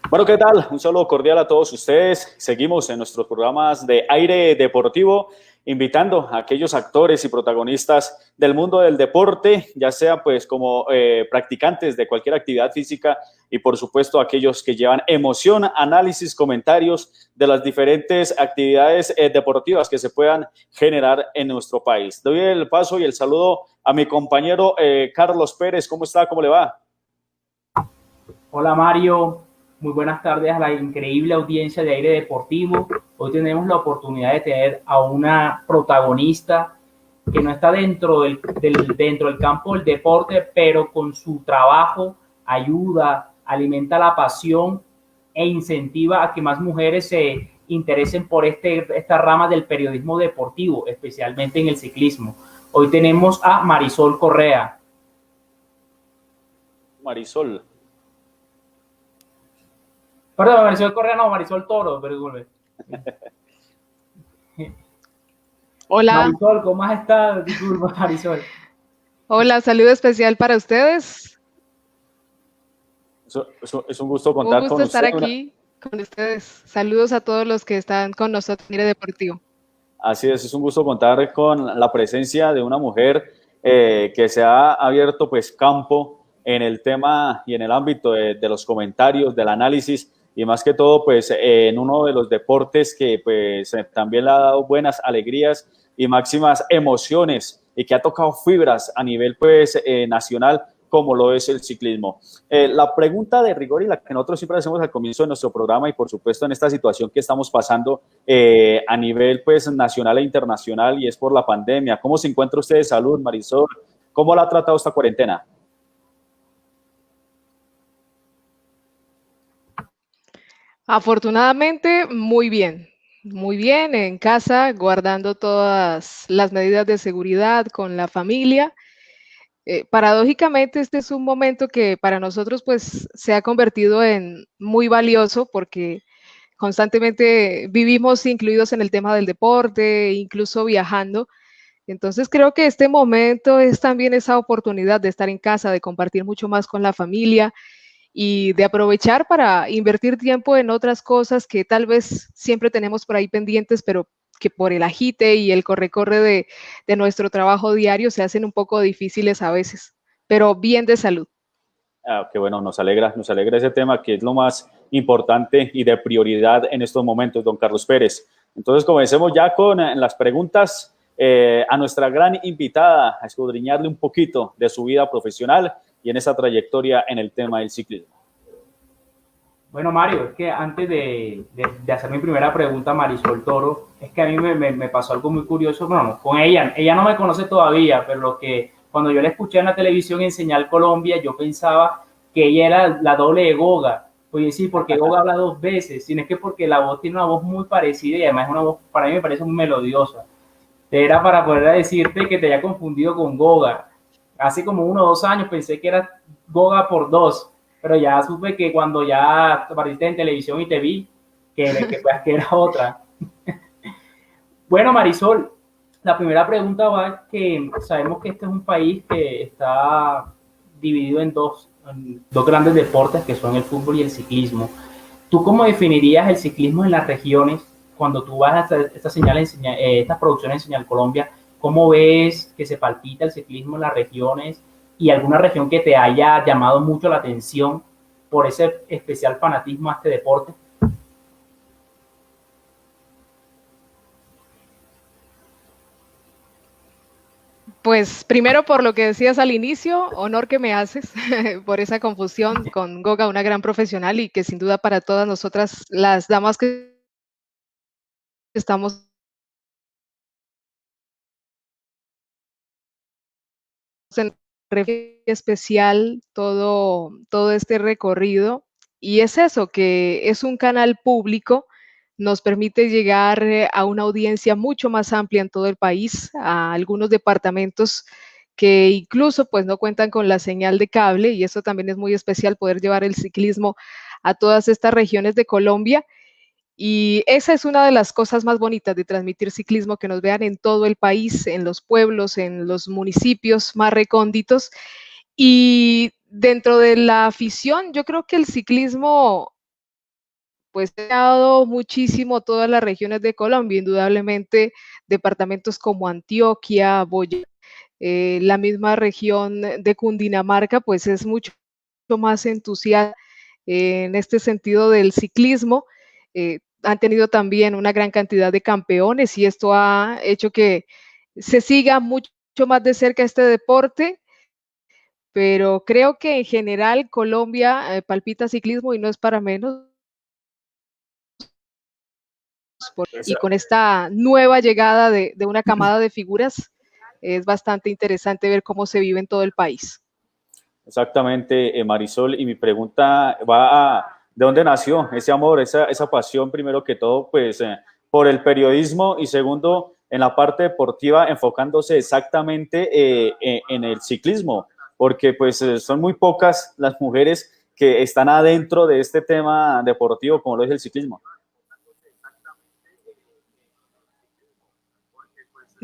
Bueno, ¿qué tal? Un saludo cordial a todos ustedes. Seguimos en nuestros programas de aire deportivo, invitando a aquellos actores y protagonistas del mundo del deporte, ya sea pues como practicantes de cualquier actividad física y por supuesto aquellos que llevan emoción, análisis, comentarios de las diferentes actividades deportivas que se puedan generar en nuestro país. Doy el paso y el saludo a mi compañero Carlos Pérez. ¿Cómo está? ¿Cómo le va? Hola Mario, muy buenas tardes a la increíble audiencia de Aire Deportivo. Hoy tenemos la oportunidad de tener a una protagonista que no está dentro del campo del deporte, pero con su trabajo ayuda, alimenta la pasión e incentiva a que más mujeres se interesen por esta rama del periodismo deportivo, especialmente en el ciclismo. Hoy tenemos a Marisol Correa. Marisol. Perdón, Marisol Correa no, Marisol Toro, perdón. Hola, Marisol, ¿cómo has estado? Disculpa, Marisol. hola, saludo especial para ustedes. Es un gusto Un contar gusto con estar usted. aquí con ustedes. Saludos a todos los que están con nosotros en Mire Deportivo. Así es un gusto contar con la presencia de una mujer que se ha abierto pues campo en el tema y en el ámbito de los comentarios, del análisis y más que todo pues en uno de los deportes que pues también le ha dado buenas alegrías y máximas emociones y que ha tocado fibras a nivel pues nacional como lo es el ciclismo. La pregunta de rigor y la que nosotros siempre hacemos al comienzo de nuestro programa y por supuesto en esta situación que estamos pasando a nivel pues nacional e internacional y es por la pandemia. ¿Cómo se encuentra usted de salud, Marisol? ¿Cómo la ha tratado esta cuarentena? Afortunadamente, muy bien, en casa, guardando todas las medidas de seguridad con la familia. Paradójicamente, este es un momento que para nosotros pues se ha convertido en muy valioso porque constantemente vivimos incluidos en el tema del deporte, incluso viajando. Entonces creo que este momento es también esa oportunidad de estar en casa, de compartir mucho más con la familia y de aprovechar para invertir tiempo en otras cosas que tal vez siempre tenemos por ahí pendientes, pero que por el agite y el corre-corre de nuestro trabajo diario se hacen un poco difíciles a veces, pero bien de salud. Que bueno, nos alegra ese tema que es lo más importante y de prioridad en estos momentos, don Carlos Pérez. Entonces, comencemos ya con las preguntas a nuestra gran invitada, a escudriñarle un poquito de su vida profesional y en esa trayectoria en el tema del ciclismo. Bueno, Mario, es que antes de hacer mi primera pregunta a Marisol Toro, es que a mí me pasó algo muy curioso, bueno, con ella no me conoce todavía, pero lo que cuando yo la escuché en la televisión en Señal Colombia, yo pensaba que ella era la doble de Goga. Oye, sí, porque Goga habla dos veces, sino es que porque la voz tiene una voz muy parecida y además es una voz, para mí me parece muy melodiosa. Era para poder decirte que te había confundido con Goga. Hace como 1 o 2 años pensé que era Goga por dos, pero ya supe que cuando ya apareciste en televisión y te vi, que era otra. Bueno, Marisol, la primera pregunta va que sabemos que este es un país que está dividido en dos grandes deportes que son el fútbol y el ciclismo. ¿Tú cómo definirías el ciclismo en las regiones cuando tú vas a estas producciones en Señal Colombia? ¿Cómo ves que se palpita el ciclismo en las regiones y alguna región que te haya llamado mucho la atención por ese especial fanatismo a este deporte? Pues primero por lo que decías al inicio, honor que me haces por esa confusión con Goga, una gran profesional y que sin duda para todas nosotras las damas que estamos en especial todo este recorrido. Y es eso, que es un canal público, nos permite llegar a una audiencia mucho más amplia en todo el país, a algunos departamentos que incluso pues no cuentan con la señal de cable y eso también es muy especial poder llevar el ciclismo a todas estas regiones de Colombia y esa es una de las cosas más bonitas de transmitir ciclismo, que nos vean en todo el país, en los pueblos, en los municipios más recónditos. Y dentro de la afición, yo creo que el ciclismo pues ha dado muchísimo todas las regiones de Colombia, indudablemente departamentos como Antioquia, Boyacá, la misma región de Cundinamarca, pues es mucho más entusiasta en este sentido del ciclismo. Han tenido también una gran cantidad de campeones y esto ha hecho que se siga mucho más de cerca este deporte, pero creo que en general Colombia palpita ciclismo y no es para menos. Y con esta nueva llegada de una camada de figuras, es bastante interesante ver cómo se vive en todo el país. Exactamente, Marisol, y mi pregunta va a, ¿de dónde nació ese amor, esa pasión, primero que todo, pues, por el periodismo y segundo, en la parte deportiva, enfocándose exactamente en el ciclismo? Porque pues son muy pocas las mujeres que están adentro de este tema deportivo como lo es el ciclismo.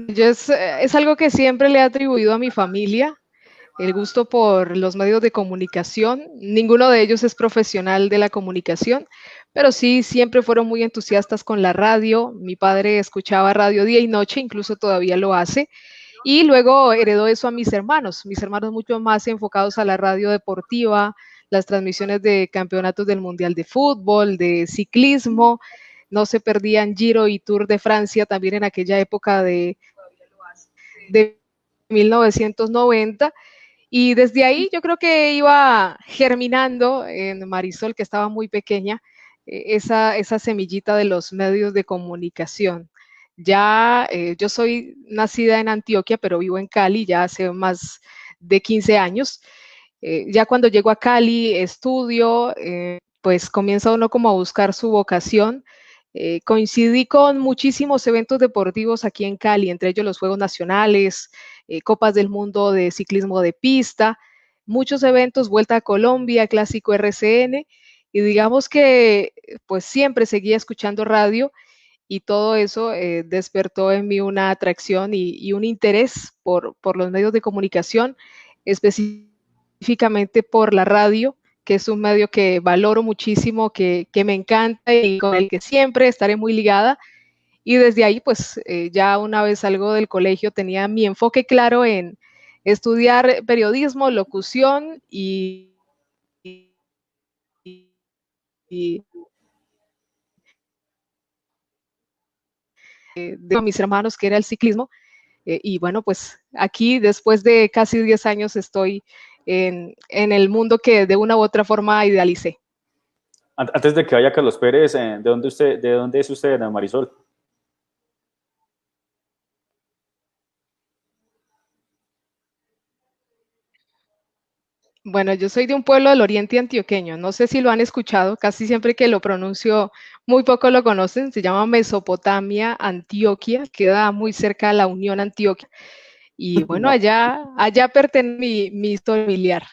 Yo es algo que siempre le he atribuido a mi familia, el gusto por los medios de comunicación. Ninguno de ellos es profesional de la comunicación, pero sí siempre fueron muy entusiastas con la radio. Mi padre escuchaba radio día y noche, incluso todavía lo hace. Y luego heredó eso a mis hermanos mucho más enfocados a la radio deportiva, las transmisiones de campeonatos del Mundial de Fútbol, de ciclismo. No se perdían Giro y Tour de Francia también en aquella época de 1990. Y desde ahí yo creo que iba germinando en Marisol, que estaba muy pequeña, esa semillita de los medios de comunicación. Ya yo soy nacida en Antioquia, pero vivo en Cali ya hace más de 15 años. Ya cuando llego a Cali, estudio, pues comienza uno como a buscar su vocación. Coincidí con muchísimos eventos deportivos aquí en Cali, entre ellos los Juegos Nacionales, Copas del Mundo de ciclismo de pista, muchos eventos, Vuelta a Colombia, Clásico RCN, y digamos que pues siempre seguía escuchando radio y todo eso despertó en mí una atracción y un interés por los medios de comunicación, específicamente por la radio, que es un medio que valoro muchísimo, que me encanta y con el que siempre estaré muy ligada. Y desde ahí, pues ya una vez salgo del colegio, tenía mi enfoque claro en estudiar periodismo, locución y de mis hermanos, que era el ciclismo. Y bueno, pues aquí después de casi 10 años estoy en el mundo que de una u otra forma idealicé. Antes de que vaya Carlos Pérez, de dónde es usted, Marisol? Bueno, yo soy de un pueblo del oriente antioqueño, no sé si lo han escuchado, casi siempre que lo pronuncio, muy poco lo conocen, se llama Mesopotamia, Antioquia, queda muy cerca de la Unión Antioquia. Y bueno, No. allá pertenece mi historia familiar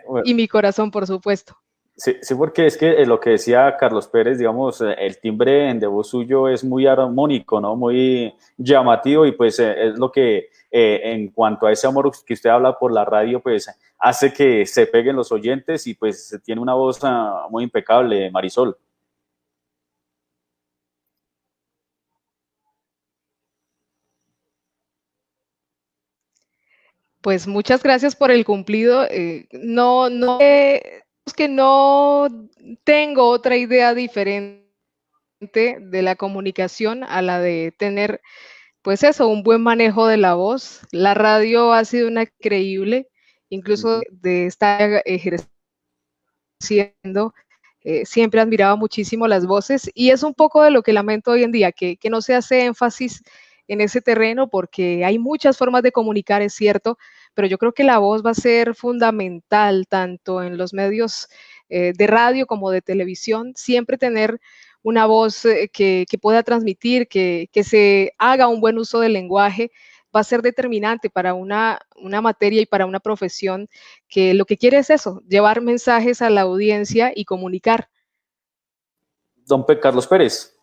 Bueno, y mi corazón, por supuesto. sí, sí, porque es que lo que decía Carlos Pérez, digamos, el timbre de voz suyo es muy armónico, ¿no? Muy llamativo y pues es lo que en cuanto a ese amor que usted habla por la radio, pues hace que se peguen los oyentes y pues tiene una voz muy impecable, Marisol. Pues muchas gracias por el cumplido. Es que no tengo otra idea diferente de la comunicación a la de tener, pues eso, un buen manejo de la voz. La radio ha sido una increíble, incluso Ujú. de estar ejerciendo. Siempre admiraba muchísimo las voces y es un poco de lo que lamento hoy en día, que no se hace énfasis en ese terreno porque hay muchas formas de comunicar, es cierto, pero yo creo que la voz va a ser fundamental tanto en los medios de radio como de televisión, siempre tener una voz que pueda transmitir, que se haga un buen uso del lenguaje, va a ser determinante para una materia y para una profesión que lo que quiere es eso, llevar mensajes a la audiencia y comunicar. Carlos Pérez.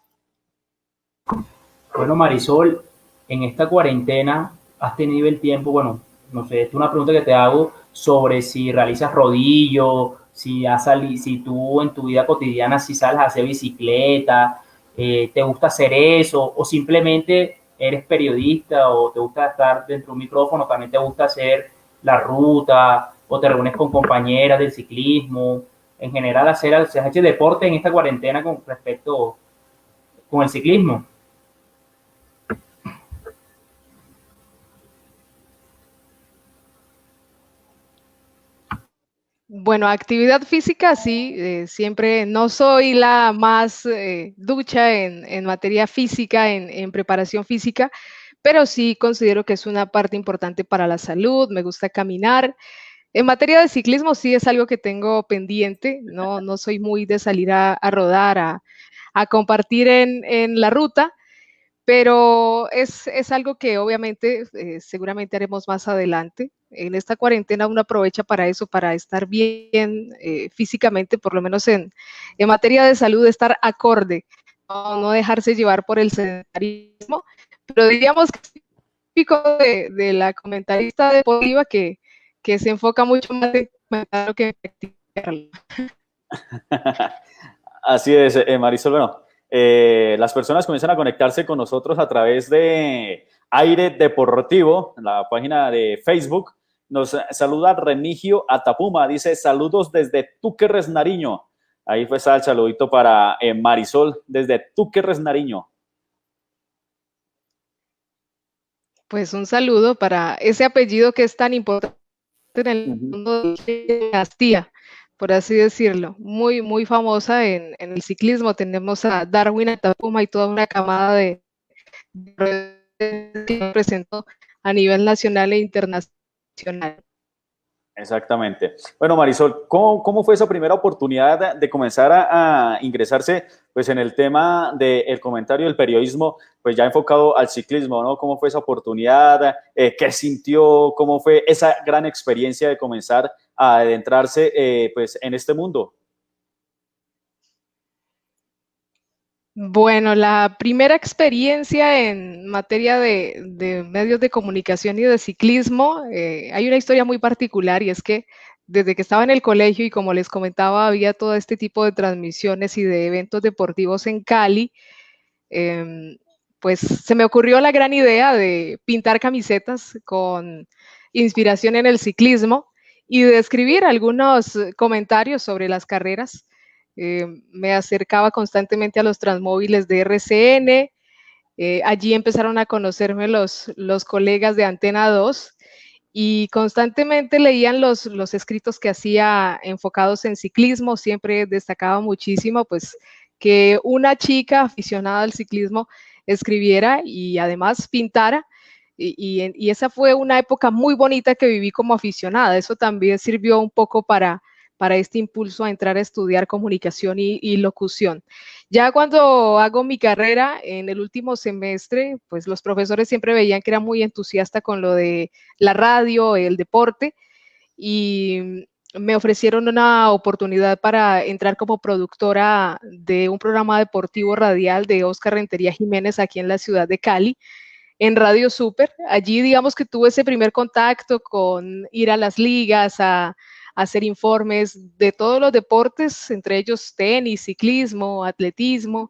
Bueno, Marisol, en esta cuarentena has tenido el tiempo, bueno, no sé, es una pregunta que te hago sobre si realizas rodillo si tú en tu vida cotidiana si sales a hacer bicicleta, te gusta hacer eso, o simplemente eres periodista o te gusta estar dentro de un micrófono, también te gusta hacer la ruta, o te reúnes con compañeras del ciclismo, en general se ha hecho deporte en esta cuarentena con respecto con el ciclismo. Bueno, actividad física, sí, siempre no soy la más ducha en materia física, en preparación física, pero sí considero que es una parte importante para la salud, me gusta caminar. En materia de ciclismo, sí es algo que tengo pendiente, no soy muy de salir a rodar, a compartir en la ruta, pero es algo que obviamente seguramente haremos más adelante. En esta cuarentena uno aprovecha para eso, para estar bien físicamente, por lo menos en materia de salud, estar acorde, no dejarse llevar por el sedentarismo, pero diríamos que es típico de la comentarista deportiva que se enfoca mucho más en comentar que en practicarlo. Así es, Marisol. Bueno, las personas comienzan a conectarse con nosotros a través de Aire Deportivo, la página de Facebook. Nos saluda Remigio Atapuma, dice saludos desde Túquerres, Nariño. Ahí fue el saludito para Marisol desde Túquerres, Nariño. Pues un saludo para ese apellido que es tan importante en el mundo de Castilla, por así decirlo, muy, muy famosa en el ciclismo. Tenemos a Darwin Atapuma y toda una camada de que presentó a nivel nacional e internacional. Exactamente. Bueno, Marisol, ¿cómo fue esa primera oportunidad de comenzar a ingresarse pues, en el tema del comentario del periodismo, pues ya enfocado al ciclismo, ¿no? ¿Cómo fue esa oportunidad? ¿Qué sintió? ¿Cómo fue esa gran experiencia de comenzar a adentrarse pues, en este mundo? Bueno, la primera experiencia en materia de medios de comunicación y de ciclismo, hay una historia muy particular y es que desde que estaba en el colegio y como les comentaba, había todo este tipo de transmisiones y de eventos deportivos en Cali, pues se me ocurrió la gran idea de pintar camisetas con inspiración en el ciclismo y de escribir algunos comentarios sobre las carreras. Me acercaba constantemente a los transmóviles de RCN, allí empezaron a conocerme los colegas de Antena 2 y constantemente leían los escritos que hacía enfocados en ciclismo, siempre destacaba muchísimo pues que una chica aficionada al ciclismo escribiera y además pintara y esa fue una época muy bonita que viví como aficionada, eso también sirvió un poco para este impulso a entrar a estudiar comunicación y locución. Ya cuando hago mi carrera en el último semestre, pues los profesores siempre veían que era muy entusiasta con lo de la radio, el deporte, y me ofrecieron una oportunidad para entrar como productora de un programa deportivo radial de Oscar Rentería Jiménez aquí en la ciudad de Cali, en Radio Super. Allí digamos que tuve ese primer contacto con ir a las ligas, a hacer informes de todos los deportes, entre ellos tenis, ciclismo, atletismo,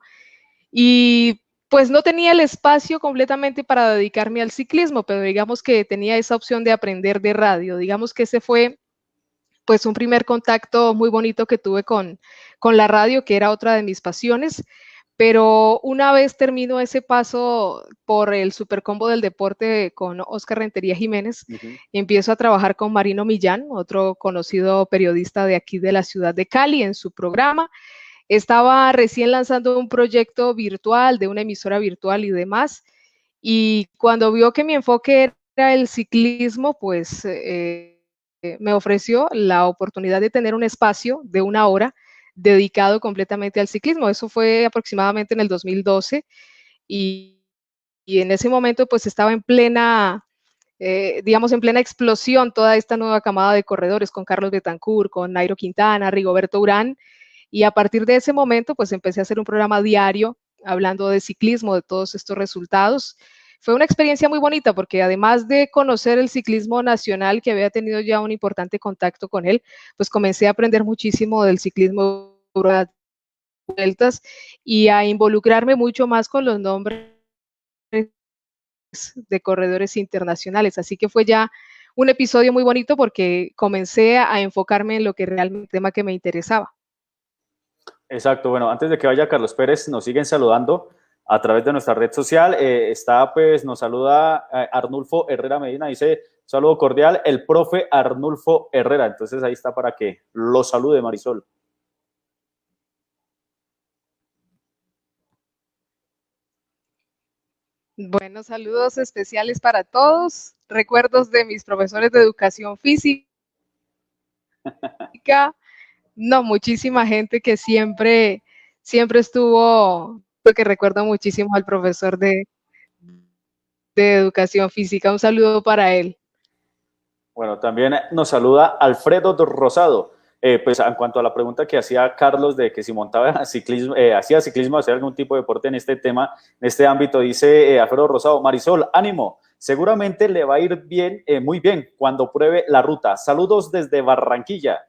y pues no tenía el espacio completamente para dedicarme al ciclismo, pero digamos que tenía esa opción de aprender de radio. Digamos que ese fue pues un primer contacto muy bonito que tuve con la radio, que era otra de mis pasiones. Pero una vez termino ese paso por el Supercombo del Deporte con Oscar Rentería Jiménez, empiezo a trabajar con Marino Millán, otro conocido periodista de aquí de la ciudad de Cali, en su programa. Estaba recién lanzando un proyecto virtual de una emisora virtual y demás. Y cuando vio que mi enfoque era el ciclismo, pues me ofreció la oportunidad de tener un espacio de 1 hora dedicado completamente al ciclismo. Eso fue aproximadamente en el 2012 y en ese momento pues estaba en plena, digamos, en plena explosión toda esta nueva camada de corredores con Carlos Betancourt, con Nairo Quintana, Rigoberto Urán, y a partir de ese momento pues empecé a hacer un programa diario hablando de ciclismo, de todos estos resultados. fue una experiencia muy bonita porque además de conocer el ciclismo nacional, que había tenido ya un importante contacto con él, pues comencé a aprender muchísimo del ciclismo de vueltas y a involucrarme mucho más con los nombres de corredores internacionales. Así que fue ya un episodio muy bonito porque comencé a enfocarme en lo que realmente tema que me interesaba. Exacto, bueno, antes de que vaya Carlos Pérez, nos siguen saludando a través de nuestra red social. Nos saluda Arnulfo Herrera Medina, dice, saludo cordial, el profe Arnulfo Herrera. Entonces ahí está para que lo salude, Marisol. Bueno, saludos especiales para todos, recuerdos de mis profesores de educación física, no, muchísima gente que siempre estuvo, porque recuerdo muchísimo al profesor de educación física, un saludo para él. Bueno, también nos saluda Alfredo Rosado. Pues en cuanto a la pregunta que hacía Carlos de que si montaba ciclismo, hacía ciclismo, hacía algún tipo de deporte en este tema, en este ámbito, dice Alfredo Rosado, Marisol, ánimo, seguramente le va a ir bien, muy bien cuando pruebe la ruta. Saludos desde Barranquilla.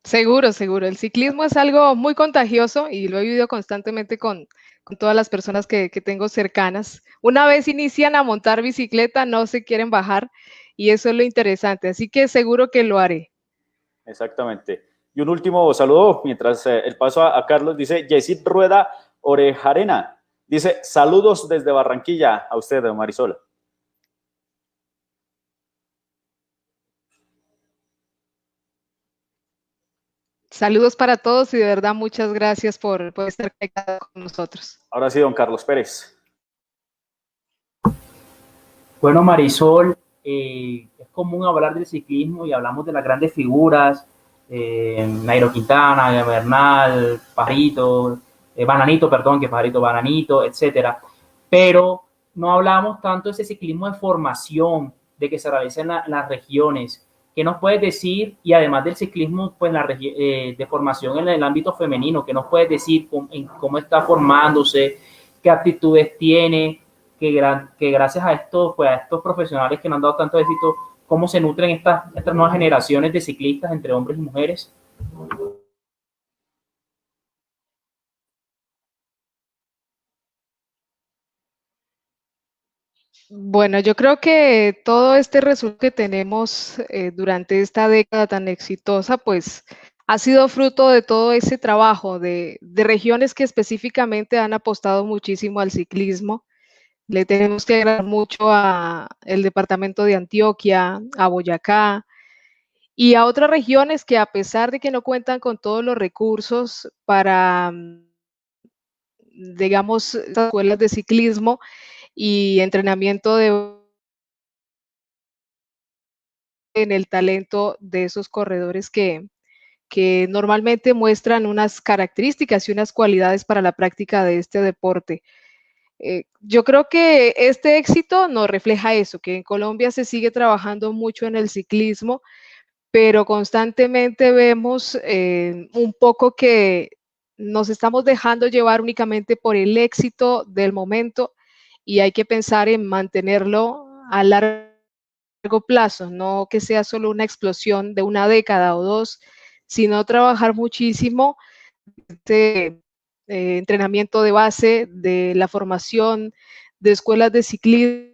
Seguro, seguro. El ciclismo es algo muy contagioso y lo he vivido constantemente con todas las personas que tengo cercanas. Una vez inician a montar bicicleta, no se quieren bajar y eso es lo interesante. Así que seguro que lo haré. Exactamente. Y un último saludo, mientras el paso a Carlos, dice Yesid Rueda Orejarena. Dice, saludos desde Barranquilla a usted, Marisol. Saludos para todos y de verdad muchas gracias por estar conectados con nosotros. Ahora sí, don Carlos Pérez. Bueno, Marisol, es común hablar del ciclismo y hablamos de las grandes figuras, Nairo Quintana, Bernal, Pajarito, Bananito, perdón, que Pajarito, Bananito, etcétera. Pero no hablamos tanto de ese ciclismo de formación, de que se realiza en las regiones. ¿Qué nos puedes decir? Y además del ciclismo pues, de formación en el ámbito femenino, ¿qué nos puedes decir cómo está formándose, qué actitudes tiene? Que gracias a estos, pues, a estos profesionales que nos han dado tanto éxito, cómo se nutren estas nuevas generaciones de ciclistas entre hombres y mujeres. Bueno, yo creo que todo este resultado que tenemos durante esta década tan exitosa, pues ha sido fruto de todo ese trabajo de regiones que específicamente han apostado muchísimo al ciclismo. Le tenemos que agradecer mucho al departamento de Antioquia, a Boyacá y a otras regiones que a pesar de que no cuentan con todos los recursos para, digamos, escuelas de ciclismo y entrenamiento en el talento de esos corredores que normalmente muestran unas características y unas cualidades para la práctica de este deporte. Yo creo que este éxito nos refleja eso, que en Colombia se sigue trabajando mucho en el ciclismo, pero constantemente vemos un poco que nos estamos dejando llevar únicamente por el éxito del momento y hay que pensar en mantenerlo a largo plazo, no que sea solo una explosión de una década o dos, sino trabajar muchísimo este entrenamiento de base, de la formación, de escuelas de ciclismo.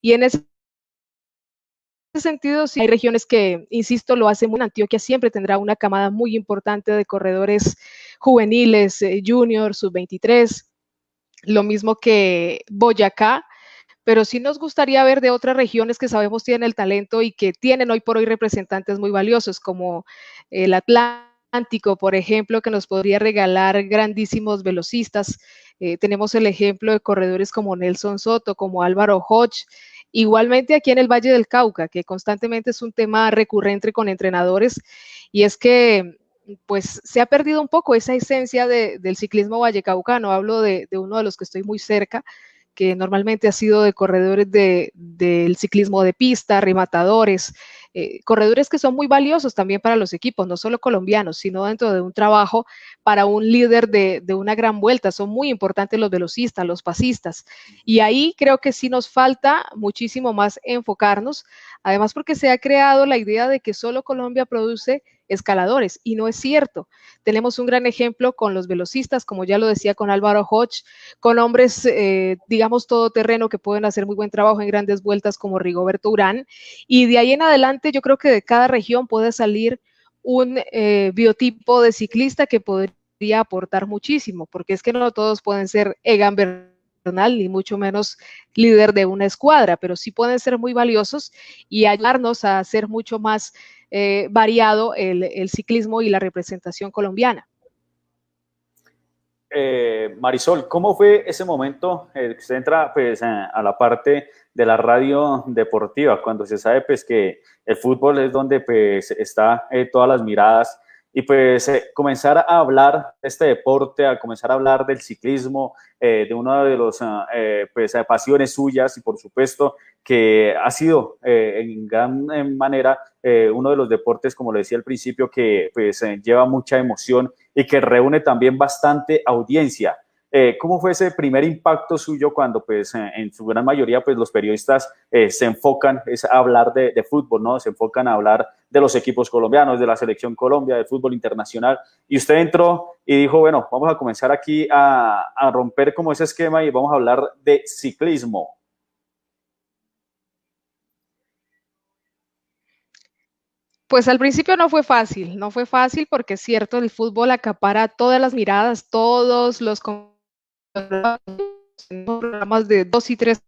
Y en ese sentido, sí hay regiones que, insisto, lo hacen muy bien. Antioquia siempre tendrá una camada muy importante de corredores juveniles, juniors, sub-23, lo mismo que Boyacá, pero sí nos gustaría ver de otras regiones que sabemos tienen el talento y que tienen hoy por hoy representantes muy valiosos, como el Atlántico, por ejemplo, que nos podría regalar grandísimos velocistas. Tenemos el ejemplo de corredores como Nelson Soto, como Álvaro Hodge, igualmente aquí en el Valle del Cauca, que constantemente es un tema recurrente con entrenadores, y es que pues se ha perdido un poco esa esencia del ciclismo vallecaucano. Hablo de uno de los que estoy muy cerca, que normalmente ha sido de corredores del ciclismo de pista, rematadores, corredores que son muy valiosos también para los equipos, no solo colombianos, sino dentro de un trabajo para un líder de una gran vuelta. Son muy importantes los velocistas, los pasistas. Y ahí creo que sí nos falta muchísimo más enfocarnos, además porque se ha creado la idea de que solo Colombia produce escaladores, y no es cierto. Tenemos un gran ejemplo con los velocistas, como ya lo decía, con Álvaro Hodge, con hombres, digamos, todoterreno que pueden hacer muy buen trabajo en grandes vueltas como Rigoberto Urán, y de ahí en adelante yo creo que de cada región puede salir un biotipo de ciclista que podría aportar muchísimo, porque es que no todos pueden ser Egan Bernal, ni mucho menos líder de una escuadra, pero sí pueden ser muy valiosos y ayudarnos a hacer mucho más variado el ciclismo y la representación colombiana. Marisol, ¿cómo fue ese momento que usted entra pues, a la parte de la radio deportiva, cuando se sabe pues, que el fútbol es donde pues, está todas las miradas, y pues comenzar a hablar de este deporte, a comenzar a hablar del ciclismo, de una de las pues, pasiones suyas, y por supuesto que ha sido en gran manera uno de los deportes, como lo decía al principio, que pues, lleva mucha emoción y que reúne también bastante audiencia. ¿Cómo fue ese primer impacto suyo cuando, pues, en su gran mayoría, pues, los periodistas se enfocan a hablar de fútbol, ¿no? Se enfocan a hablar de los equipos colombianos, de la selección Colombia, del fútbol internacional, y usted entró y dijo, bueno, vamos a comenzar aquí a romper como ese esquema y vamos a hablar de ciclismo? Pues al principio no fue fácil porque es cierto, el fútbol acapara todas las miradas, todos los programas de 2 y 3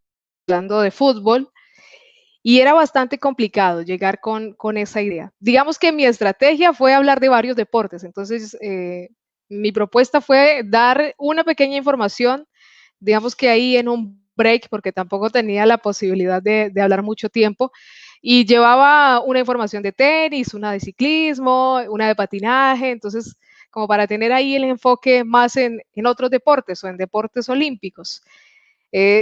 hablando de fútbol, y era bastante complicado llegar con esa idea. Digamos que mi estrategia fue hablar de varios deportes, entonces mi propuesta fue dar una pequeña información, digamos que ahí en un break, porque tampoco tenía la posibilidad de hablar mucho tiempo, y llevaba una información de tenis, una de ciclismo, una de patinaje, entonces como para tener ahí el enfoque más en otros deportes o en deportes olímpicos.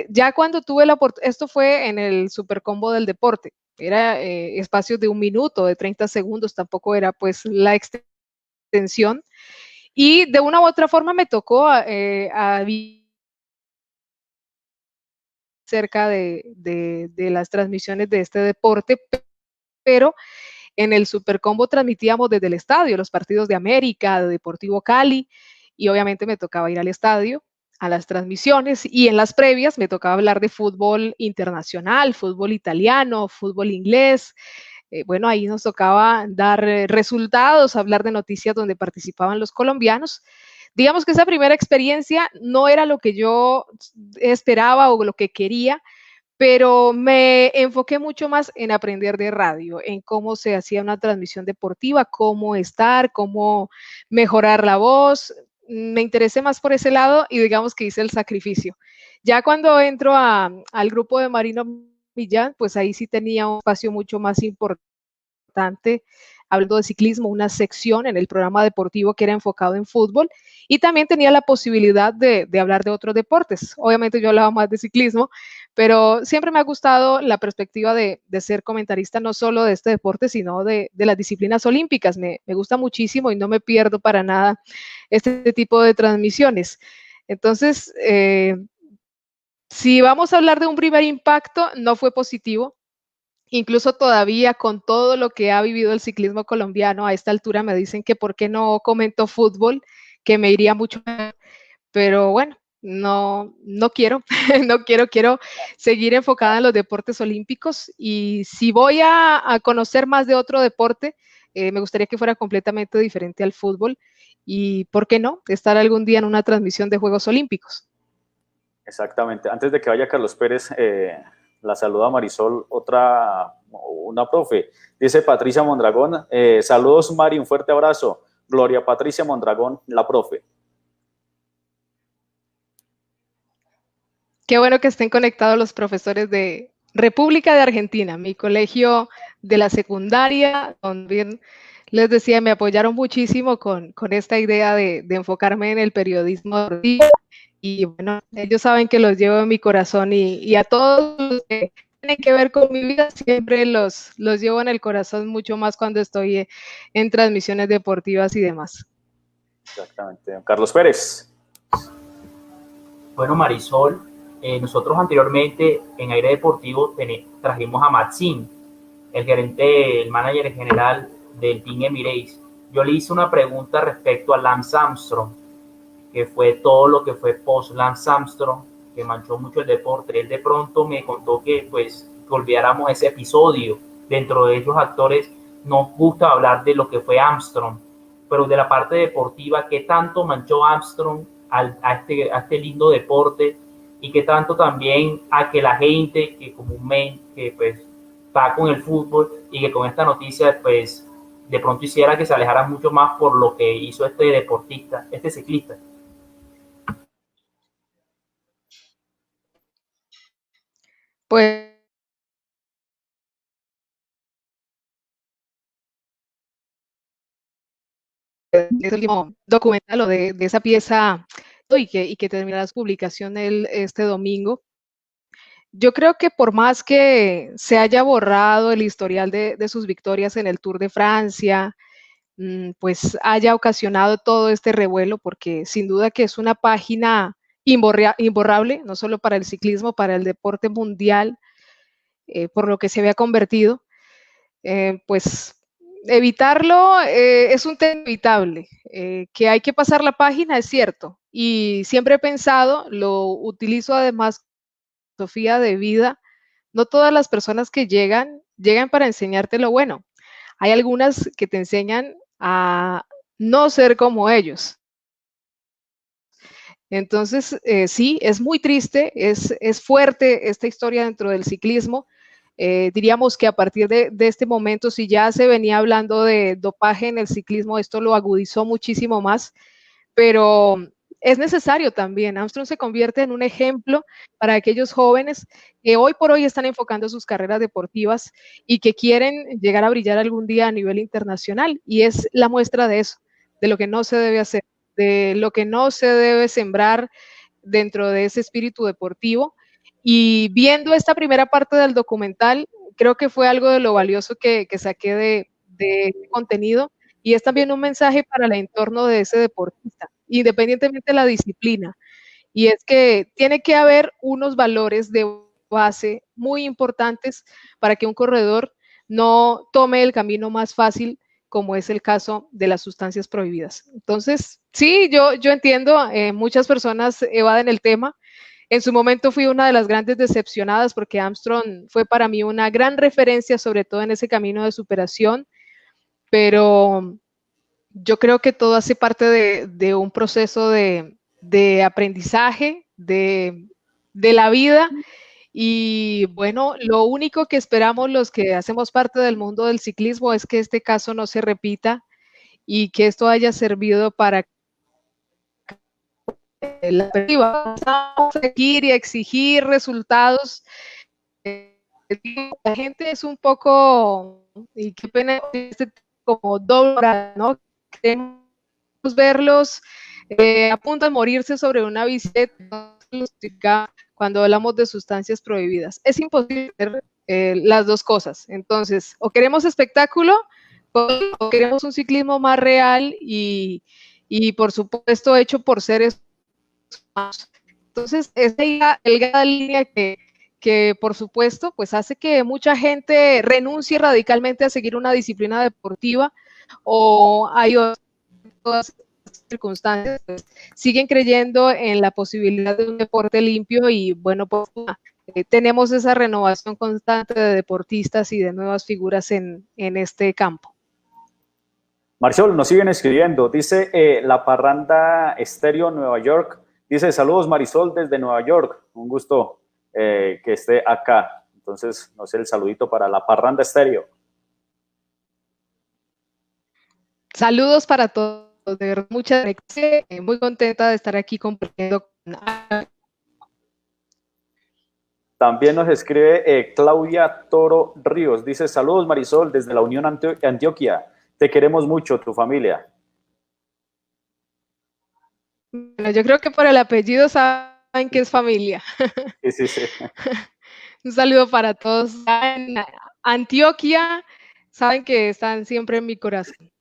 Ya cuando tuve la oportunidad, esto fue en el Supercombo del deporte, era espacios de 1 minuto, de 30 segundos, tampoco era pues la extensión, y de una u otra forma me tocó a cerca de las transmisiones de este deporte, pero en el Supercombo transmitíamos desde el estadio los partidos de América, de Deportivo Cali, y obviamente me tocaba ir al estadio, a las transmisiones, y en las previas me tocaba hablar de fútbol internacional, fútbol italiano, fútbol inglés. Bueno, ahí nos tocaba dar resultados, hablar de noticias donde participaban los colombianos. Digamos que esa primera experiencia no era lo que yo esperaba o lo que quería, pero me enfoqué mucho más en aprender de radio, en cómo se hacía una transmisión deportiva, cómo estar, cómo mejorar la voz. Me interesé más por ese lado y digamos que hice el sacrificio. Ya cuando entro al grupo de Marino Millán, pues ahí sí tenía un espacio mucho más importante, hablando de ciclismo, una sección en el programa deportivo que era enfocado en fútbol, y también tenía la posibilidad de hablar de otros deportes. Obviamente yo hablaba más de ciclismo, pero siempre me ha gustado la perspectiva de ser comentarista no solo de este deporte, sino de las disciplinas olímpicas. Me gusta muchísimo y no me pierdo para nada este tipo de transmisiones. Entonces, si vamos a hablar de un primer impacto, no fue positivo. Incluso todavía con todo lo que ha vivido el ciclismo colombiano, a esta altura me dicen que por qué no comento fútbol, que me iría mucho mejor, pero bueno, no quiero, quiero seguir enfocada en los deportes olímpicos, y si voy a conocer más de otro deporte, me gustaría que fuera completamente diferente al fútbol, y por qué no, estar algún día en una transmisión de Juegos Olímpicos. Exactamente. Antes de que vaya Carlos Pérez, la saluda Marisol, una profe. Dice Patricia Mondragón, saludos Mari, un fuerte abrazo. Gloria Patricia Mondragón, la profe. Qué bueno que estén conectados los profesores de República de Argentina, mi colegio de la secundaria, también les decía, me apoyaron muchísimo con esta idea de enfocarme en el periodismo deportivo, y bueno, ellos saben que los llevo en mi corazón y a todos los que tienen que ver con mi vida, siempre los llevo en el corazón mucho más cuando estoy en transmisiones deportivas y demás. Exactamente. Don Carlos Pérez. Bueno, Marisol, nosotros anteriormente en Aire Deportivo trajimos a Maxim, el gerente, el manager general del Team Emirates. Yo le hice una pregunta respecto a Lance Armstrong, que fue todo lo que fue post Lance Armstrong, que manchó mucho el deporte. Él de pronto me contó que pues que olvidáramos ese episodio. Dentro de esos actores nos gusta hablar de lo que fue Armstrong, pero de la parte deportiva, ¿qué tanto manchó Armstrong a este lindo deporte? Y qué tanto también a que la gente que comúnmente que pues está con el fútbol y que con esta noticia pues de pronto hiciera que se alejara mucho más por lo que hizo este deportista, este ciclista. Pues el último documental o de esa pieza y que terminará su publicación este domingo. Yo creo que por más que se haya borrado el historial de sus victorias en el Tour de Francia, pues haya ocasionado todo este revuelo, porque sin duda que es una página imborrable, no solo para el ciclismo, para el deporte mundial, por lo que se había convertido, pues evitarlo es un tema evitable. Que hay que pasar la página, es cierto, y siempre he pensado, lo utilizo además filosofía de vida, no todas las personas que llegan para enseñarte lo bueno. Hay algunas que te enseñan a no ser como ellos. Entonces, sí, es muy triste, es fuerte esta historia dentro del ciclismo. Diríamos que a partir de este momento, si ya se venía hablando de dopaje en el ciclismo, esto lo agudizó muchísimo más, pero es necesario también. Armstrong se convierte en un ejemplo para aquellos jóvenes que hoy por hoy están enfocando sus carreras deportivas y que quieren llegar a brillar algún día a nivel internacional. Y es la muestra de eso, de lo que no se debe hacer, de lo que no se debe sembrar dentro de ese espíritu deportivo. Y viendo esta primera parte del documental, creo que fue algo de lo valioso que saqué de contenido, y es también un mensaje para el entorno de ese deportista, independientemente de la disciplina, y es que tiene que haber unos valores de base muy importantes para que un corredor no tome el camino más fácil, como es el caso de las sustancias prohibidas. Entonces, sí, yo entiendo, muchas personas evaden el tema. En su momento fui una de las grandes decepcionadas porque Armstrong fue para mí una gran referencia, sobre todo en ese camino de superación, pero yo creo que todo hace parte de un proceso de aprendizaje, de la vida. Y bueno, lo único que esperamos los que hacemos parte del mundo del ciclismo es que este caso no se repita y que esto haya servido para la perspectiva. Vamos a seguir y exigir resultados. La gente es un poco, y qué pena, como doble, ¿no? Queremos verlos a punto de morirse sobre una bicicleta cuando hablamos de sustancias prohibidas. Es imposible hacer las dos cosas. Entonces, o queremos espectáculo o queremos un ciclismo más real y por supuesto hecho por seres humanos. Entonces, esa es la delgada línea que por supuesto pues hace que mucha gente renuncie radicalmente a seguir una disciplina deportiva, o hay otras circunstancias pues, siguen creyendo en la posibilidad de un deporte limpio y bueno, pues tenemos esa renovación constante de deportistas y de nuevas figuras en este campo. Marisol, nos siguen escribiendo, dice La Parranda Estéreo Nueva York, dice saludos Marisol desde Nueva York, un gusto que esté acá, entonces no sé, el saludito para La Parranda Estéreo. Saludos para todos, de verdad, muchas gracias, muy contenta de estar aquí compartiendo con... También nos escribe Claudia Toro Ríos, dice saludos Marisol desde la Unión Antioquia, te queremos mucho, tu familia. Bueno, yo creo que por el apellido saben que es familia. Sí, sí, sí. Un saludo para todos en Antioquia. Saben que están siempre en mi corazón.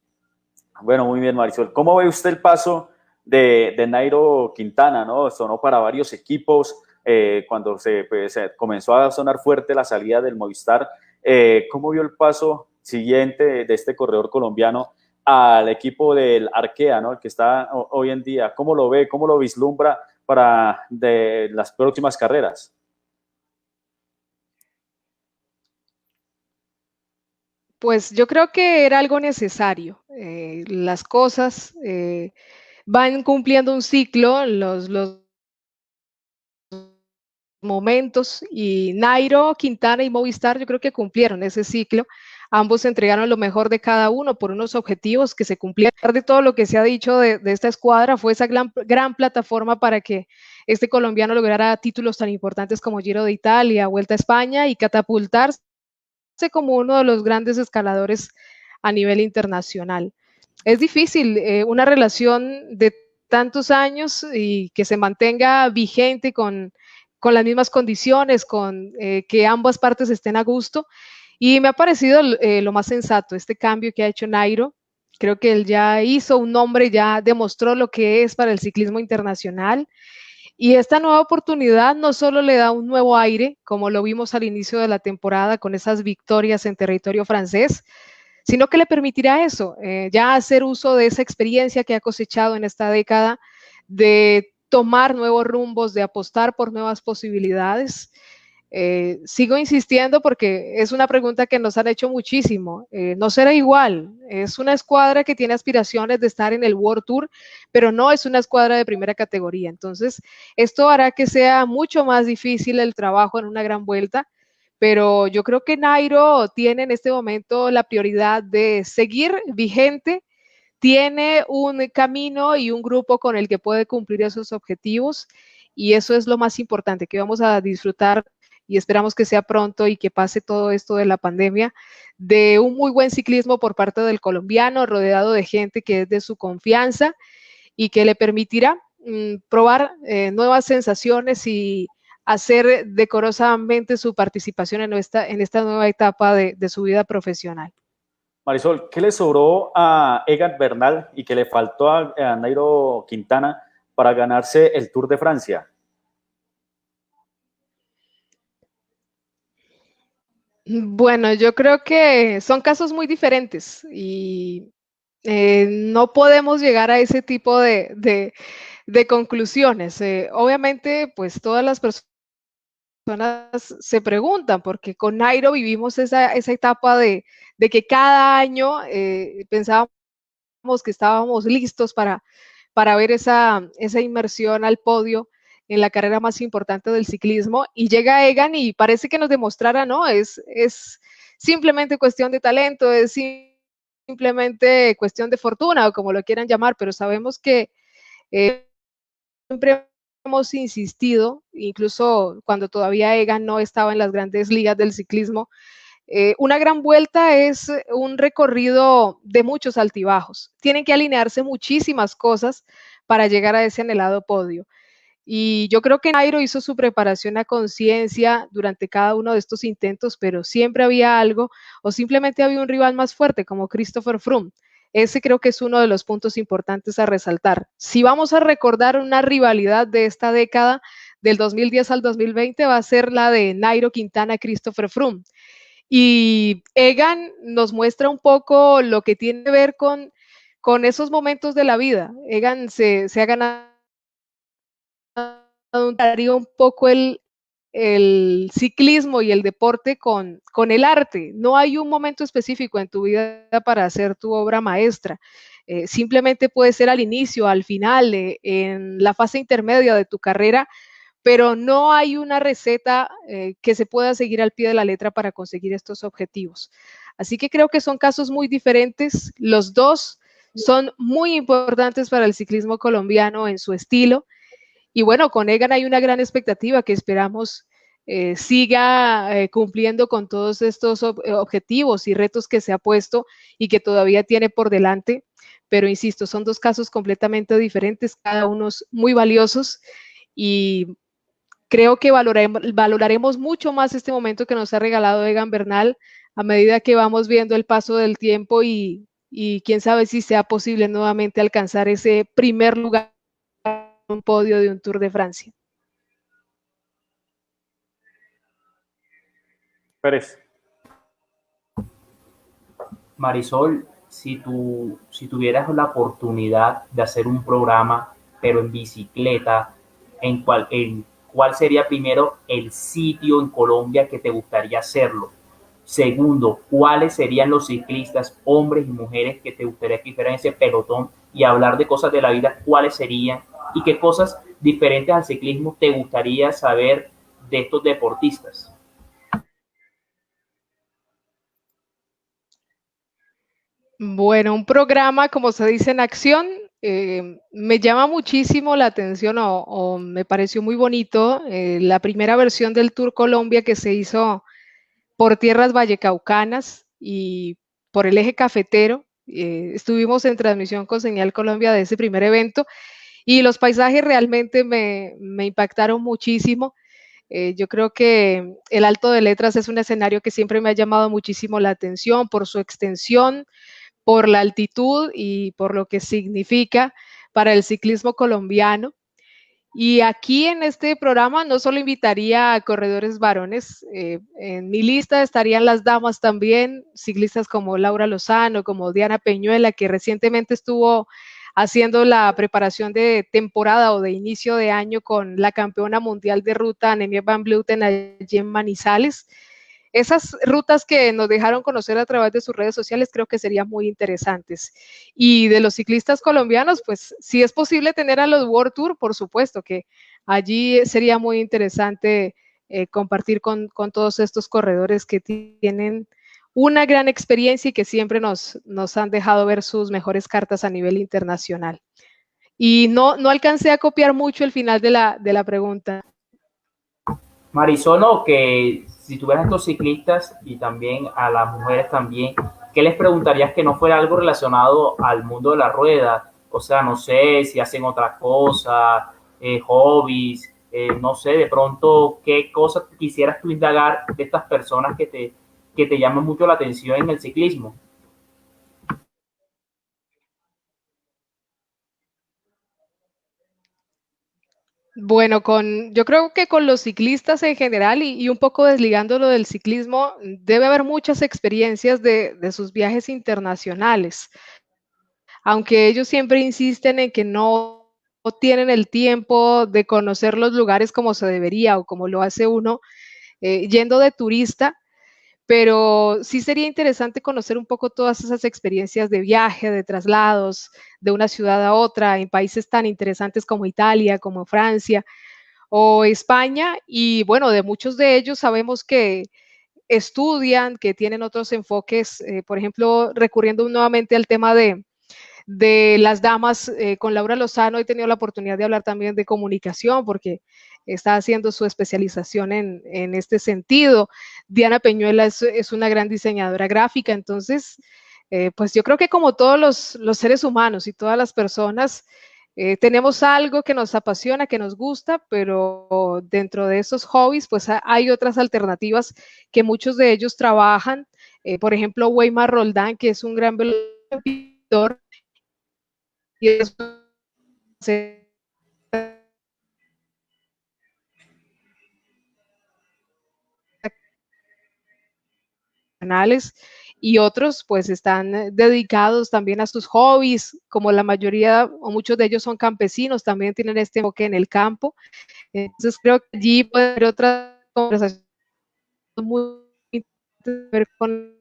Bueno, muy bien, Marisol. ¿Cómo ve usted el paso de Nairo Quintana, ¿no? Sonó para varios equipos cuando se comenzó a sonar fuerte la salida del Movistar. ¿Cómo vio el paso siguiente de este corredor colombiano al equipo del Arkea, ¿no? El que está hoy en día? ¿Cómo lo ve? ¿Cómo lo vislumbra para de las próximas carreras? Pues yo creo que era algo necesario. Las cosas van cumpliendo un ciclo, los momentos, y Nairo, Quintana y Movistar yo creo que cumplieron ese ciclo. Ambos entregaron lo mejor de cada uno por unos objetivos que se cumplieron. A pesar de todo lo que se ha dicho de esta escuadra, fue esa gran plataforma para que este colombiano lograra títulos tan importantes como Giro de Italia, Vuelta a España y catapultarse como uno de los grandes escaladores a nivel internacional. Es difícil una relación de tantos años y que se mantenga vigente con las mismas condiciones, con que ambas partes estén a gusto. Y me ha parecido lo más sensato, este cambio que ha hecho Nairo. Creo que él ya hizo un nombre, ya demostró lo que es para el ciclismo internacional. Y esta nueva oportunidad no solo le da un nuevo aire, como lo vimos al inicio de la temporada con esas victorias en territorio francés, sino que le permitirá eso, ya hacer uso de esa experiencia que ha cosechado en esta década, de tomar nuevos rumbos, de apostar por nuevas posibilidades. Sigo insistiendo porque es una pregunta que nos han hecho muchísimo. No será igual. Es una escuadra que tiene aspiraciones de estar en el World Tour, pero no es una escuadra de primera categoría. Entonces, esto hará que sea mucho más difícil el trabajo en una gran vuelta, pero yo creo que Nairo tiene en este momento la prioridad de seguir vigente, tiene un camino y un grupo con el que puede cumplir esos objetivos, y eso es lo más importante, que vamos a disfrutar, y esperamos que sea pronto y que pase todo esto de la pandemia, de un muy buen ciclismo por parte del colombiano, rodeado de gente que es de su confianza y que le permitirá probar nuevas sensaciones y hacer decorosamente su participación en esta nueva etapa de su vida profesional. Marisol, ¿qué le sobró a Egan Bernal y qué le faltó a Nairo Quintana para ganarse el Tour de Francia? Bueno, yo creo que son casos muy diferentes y no podemos llegar a ese tipo de conclusiones. Obviamente, pues todas las personas se preguntan, porque con Nairo vivimos esa etapa de que cada año pensábamos que estábamos listos para ver esa inmersión al podio en la carrera más importante del ciclismo, y llega Egan y parece que nos demostrara, no, es simplemente cuestión de talento, es simplemente cuestión de fortuna o como lo quieran llamar, pero sabemos que siempre hemos insistido, incluso cuando todavía Egan no estaba en las grandes ligas del ciclismo, una gran vuelta es un recorrido de muchos altibajos. Tienen que alinearse muchísimas cosas para llegar a ese anhelado podio. Y yo creo que Nairo hizo su preparación a conciencia durante cada uno de estos intentos, pero siempre había algo o simplemente había un rival más fuerte como Christopher Froome. Ese creo que es uno de los puntos importantes a resaltar. Si vamos a recordar una rivalidad de esta década, del 2010 al 2020, va a ser la de Nairo Quintana-Christopher Froome. Y Egan nos muestra un poco lo que tiene que ver con esos momentos de la vida. Egan se ha ganado un poco el ciclismo y el deporte con el arte. No hay un momento específico en tu vida para hacer tu obra maestra. Simplemente puede ser al inicio, al final, en la fase intermedia de tu carrera, pero no hay una receta que se pueda seguir al pie de la letra para conseguir estos objetivos. Así que creo que son casos muy diferentes. Los dos son muy importantes para el ciclismo colombiano en su estilo. Y bueno, con Egan hay una gran expectativa que esperamos siga cumpliendo con todos estos objetivos y retos que se ha puesto y que todavía tiene por delante. pero insisto, son dos casos completamente diferentes, cada uno muy valiosos, y creo que valoraremos mucho más este momento que nos ha regalado Egan Bernal a medida que vamos viendo el paso del tiempo, y quién sabe si sea posible nuevamente alcanzar ese primer lugar en un podio de un Tour de Francia. Pérez. Marisol, si tuvieras la oportunidad de hacer un programa, pero en bicicleta, ¿cuál sería primero el sitio en Colombia que te gustaría hacerlo? Segundo, ¿cuáles serían los ciclistas, hombres y mujeres, que te gustaría que fueran ese pelotón? Y hablar de cosas de la vida, ¿cuáles serían? ¿Y qué cosas diferentes al ciclismo te gustaría saber de estos deportistas? Bueno, un programa, como se dice, en acción, me llama muchísimo la atención, o me pareció muy bonito la primera versión del Tour Colombia que se hizo por tierras vallecaucanas y por el eje cafetero. Estuvimos en transmisión con Señal Colombia de ese primer evento, y los paisajes realmente me impactaron muchísimo. Yo creo que el Alto de Letras es un escenario que siempre me ha llamado muchísimo la atención por su extensión, por la altitud y por lo que significa para el ciclismo colombiano. Y aquí en este programa no solo invitaría a corredores varones, en mi lista estarían las damas también, ciclistas como Laura Lozano, como Diana Peñuela, que recientemente estuvo haciendo la preparación de temporada o de inicio de año con la campeona mundial de ruta, Anemia Van Vleuten, allí en Manizales. Esas rutas que nos dejaron conocer a través de sus redes sociales creo que serían muy interesantes. Y de los ciclistas colombianos, pues si es posible tener a los World Tour, por supuesto que allí sería muy interesante compartir con todos estos corredores que tienen una gran experiencia y que siempre nos han dejado ver sus mejores cartas a nivel internacional. Y no alcancé a copiar mucho el final de la pregunta. Marisol, no, que si tuvieras estos ciclistas y también a las mujeres también, ¿qué les preguntarías que no fuera algo relacionado al mundo de la rueda? O sea, no sé si hacen otra cosa, hobbies, no sé, de pronto, ¿qué cosas quisieras tú indagar de estas personas que te llaman mucho la atención en el ciclismo? Bueno, yo creo que con los ciclistas en general y un poco desligándolo del ciclismo, debe haber muchas experiencias de sus viajes internacionales, aunque ellos siempre insisten en que no tienen el tiempo de conocer los lugares como se debería o como lo hace uno yendo de turista, pero sí sería interesante conocer un poco todas esas experiencias de viaje, de traslados de una ciudad a otra en países tan interesantes como Italia, como Francia o España. Y bueno, de muchos de ellos sabemos que estudian, que tienen otros enfoques, por ejemplo, recurriendo nuevamente al tema de las damas, con Laura Lozano he tenido la oportunidad de hablar también de comunicación porque está haciendo su especialización en este sentido. Diana Peñuela es una gran diseñadora gráfica, entonces, pues yo creo que como todos los seres humanos y todas las personas, tenemos algo que nos apasiona, que nos gusta, pero dentro de esos hobbies, pues hay otras alternativas que muchos de ellos trabajan. Por ejemplo, Weimar Roldán, que es un gran pintor, y es canales, y otros pues están dedicados también a sus hobbies, como la mayoría o muchos de ellos son campesinos, también tienen este enfoque en el campo. Entonces creo que allí puede haber otra conversación muy ver con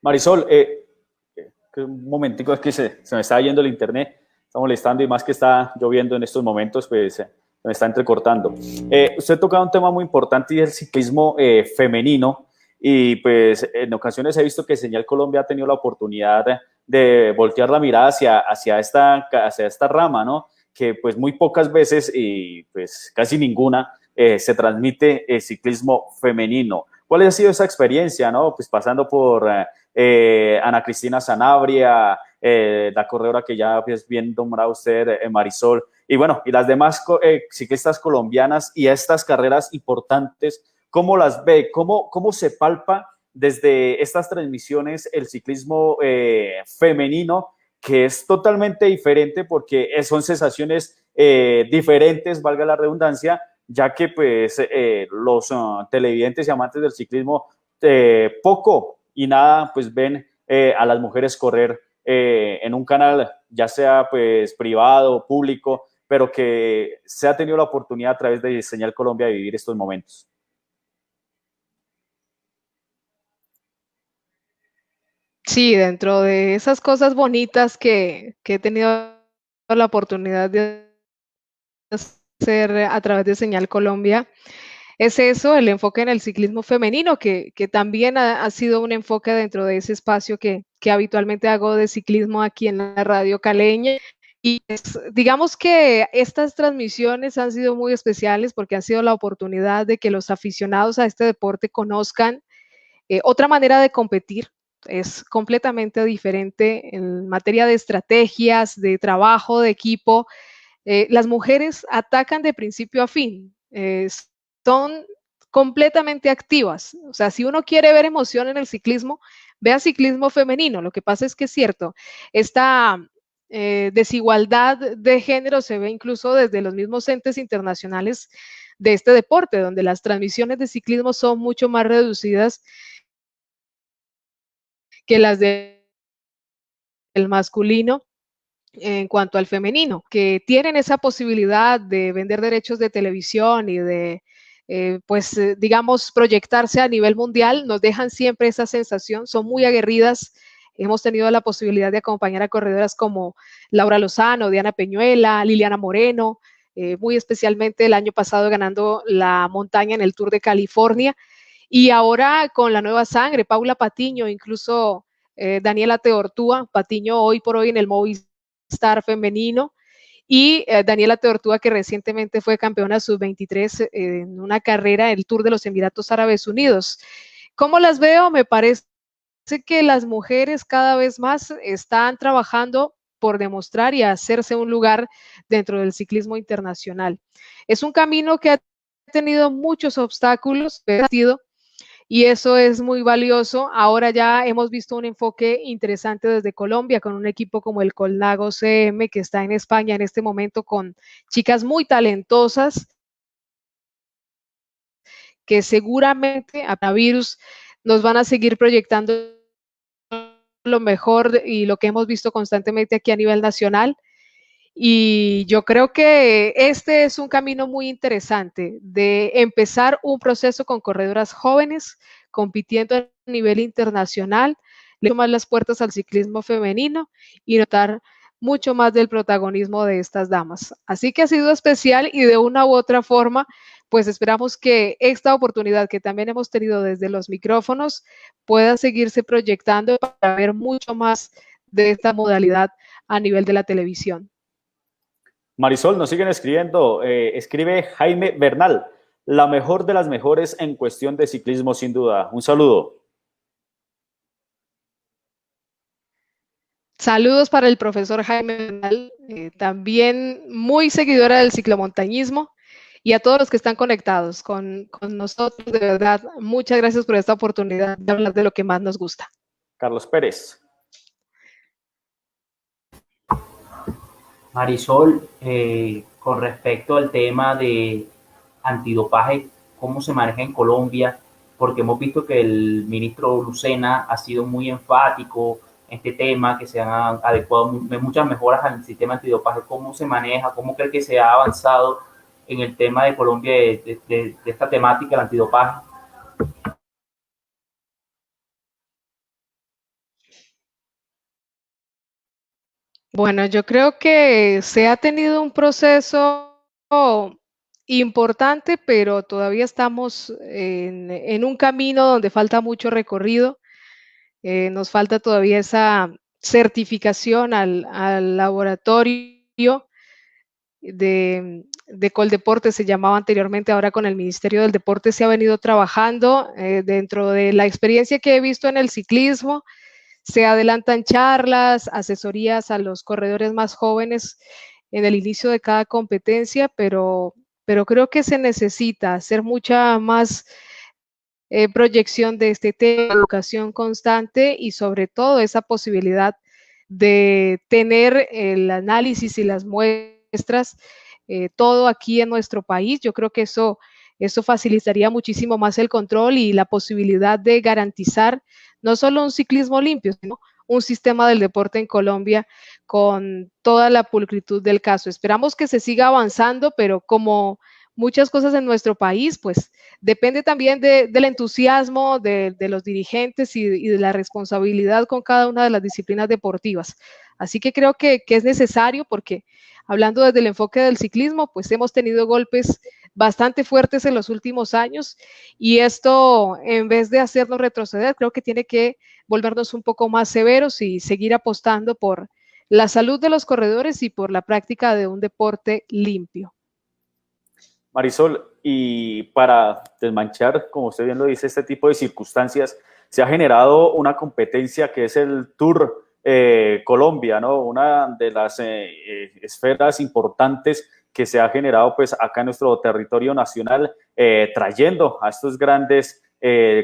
Marisol, un momentico, es que se me está yendo el internet, está molestando y más que está lloviendo en estos momentos, pues me está entrecortando. Usted tocaba un tema muy importante y es el ciclismo femenino. Y pues en ocasiones he visto que Señal Colombia ha tenido la oportunidad de voltear la mirada hacia esta rama, ¿no? Que pues muy pocas veces y pues casi ninguna se transmite el ciclismo femenino. ¿Cuál ha sido esa experiencia, no? Pues pasando por Ana Cristina Sanabria, la corredora que ya pues, bien nombrado usted, Marisol, y bueno, y las demás ciclistas colombianas y estas carreras importantes, ¿cómo las ve? ¿Cómo se palpa desde estas transmisiones el ciclismo femenino, que es totalmente diferente porque son sensaciones diferentes, valga la redundancia, ya que pues los televidentes y amantes del ciclismo poco y nada pues ven a las mujeres correr en un canal ya sea pues privado o público, pero que se ha tenido la oportunidad a través de Señal Colombia de vivir estos momentos. Sí, dentro de esas cosas bonitas que he tenido la oportunidad de hacer a través de Señal Colombia, es eso, el enfoque en el ciclismo femenino, que también ha sido un enfoque dentro de ese espacio que habitualmente hago de ciclismo aquí en la radio caleña. Y digamos que estas transmisiones han sido muy especiales porque han sido la oportunidad de que los aficionados a este deporte conozcan otra manera de competir. Es completamente diferente en materia de estrategias, de trabajo, de equipo. Las mujeres atacan de principio a fin. Son completamente activas. O sea, si uno quiere ver emoción en el ciclismo, vea ciclismo femenino. Lo que pasa es que es cierto, esta desigualdad de género se ve incluso desde los mismos entes internacionales de este deporte, donde las transmisiones de ciclismo son mucho más reducidas que las del masculino en cuanto al femenino, que tienen esa posibilidad de vender derechos de televisión y de, digamos, proyectarse a nivel mundial, nos dejan siempre esa sensación, son muy aguerridas. Hemos tenido la posibilidad de acompañar a corredoras como Laura Lozano, Diana Peñuela, Liliana Moreno, muy especialmente el año pasado ganando la montaña en el Tour de California. Y ahora con la nueva sangre, Paula Patiño, incluso Daniela Teortúa, Patiño hoy por hoy en el Movistar femenino, y Daniela Teortúa, que recientemente fue campeona sub-23 en una carrera en el Tour de los Emiratos Árabes Unidos. ¿Cómo las veo? Me parece que las mujeres cada vez más están trabajando por demostrar y hacerse un lugar dentro del ciclismo internacional. Es un camino que ha tenido muchos obstáculos, y eso es muy valioso. Ahora ya hemos visto un enfoque interesante desde Colombia con un equipo como el Colnago CM, que está en España en este momento con chicas muy talentosas que seguramente a virus nos van a seguir proyectando lo mejor y lo que hemos visto constantemente aquí a nivel nacional. Y yo creo que este es un camino muy interesante de empezar un proceso con corredoras jóvenes, compitiendo a nivel internacional, le más las puertas al ciclismo femenino y notar mucho más del protagonismo de estas damas. Así que ha sido especial y de una u otra forma, pues esperamos que esta oportunidad que también hemos tenido desde los micrófonos pueda seguirse proyectando para ver mucho más de esta modalidad a nivel de la televisión. Marisol, nos siguen escribiendo, escribe Jaime Bernal, la mejor de las mejores en cuestión de ciclismo sin duda. Un saludo. Saludos para el profesor Jaime Bernal, también muy seguidora del ciclomontañismo, y a todos los que están conectados con nosotros. De verdad, muchas gracias por esta oportunidad de hablar de lo que más nos gusta. Carlos Pérez. Marisol, con respecto al tema de antidopaje, ¿cómo se maneja en Colombia? Porque hemos visto que el ministro Lucena ha sido muy enfático en este tema, que se han adecuado muchas mejoras al sistema antidopaje. ¿Cómo se maneja? ¿Cómo cree que se ha avanzado en el tema de Colombia de esta temática del antidopaje? Bueno, yo creo que se ha tenido un proceso importante, pero todavía estamos en un camino donde falta mucho recorrido. Nos falta todavía esa certificación al laboratorio de Coldeporte, se llamaba anteriormente, ahora con el Ministerio del Deporte se ha venido trabajando. Dentro de la experiencia que he visto en el ciclismo, se adelantan charlas, asesorías a los corredores más jóvenes en el inicio de cada competencia, pero creo que se necesita hacer mucha más proyección de este tema, educación constante y sobre todo esa posibilidad de tener el análisis y las muestras, todo aquí en nuestro país. Yo creo que eso facilitaría muchísimo más el control y la posibilidad de garantizar no solo un ciclismo limpio, sino un sistema del deporte en Colombia con toda la pulcritud del caso. Esperamos que se siga avanzando, pero como muchas cosas en nuestro país, pues depende también del entusiasmo de los dirigentes y de la responsabilidad con cada una de las disciplinas deportivas. Así que creo que es necesario, porque hablando desde el enfoque del ciclismo, pues hemos tenido golpes bastante fuertes en los últimos años y esto, en vez de hacernos retroceder, creo que tiene que volvernos un poco más severos y seguir apostando por la salud de los corredores y por la práctica de un deporte limpio. Marisol, y para desmanchar, como usted bien lo dice, este tipo de circunstancias, se ha generado una competencia que es el Tour Colombia, ¿no? Una de las esferas importantes que se ha generado pues acá en nuestro territorio nacional, trayendo a estos grandes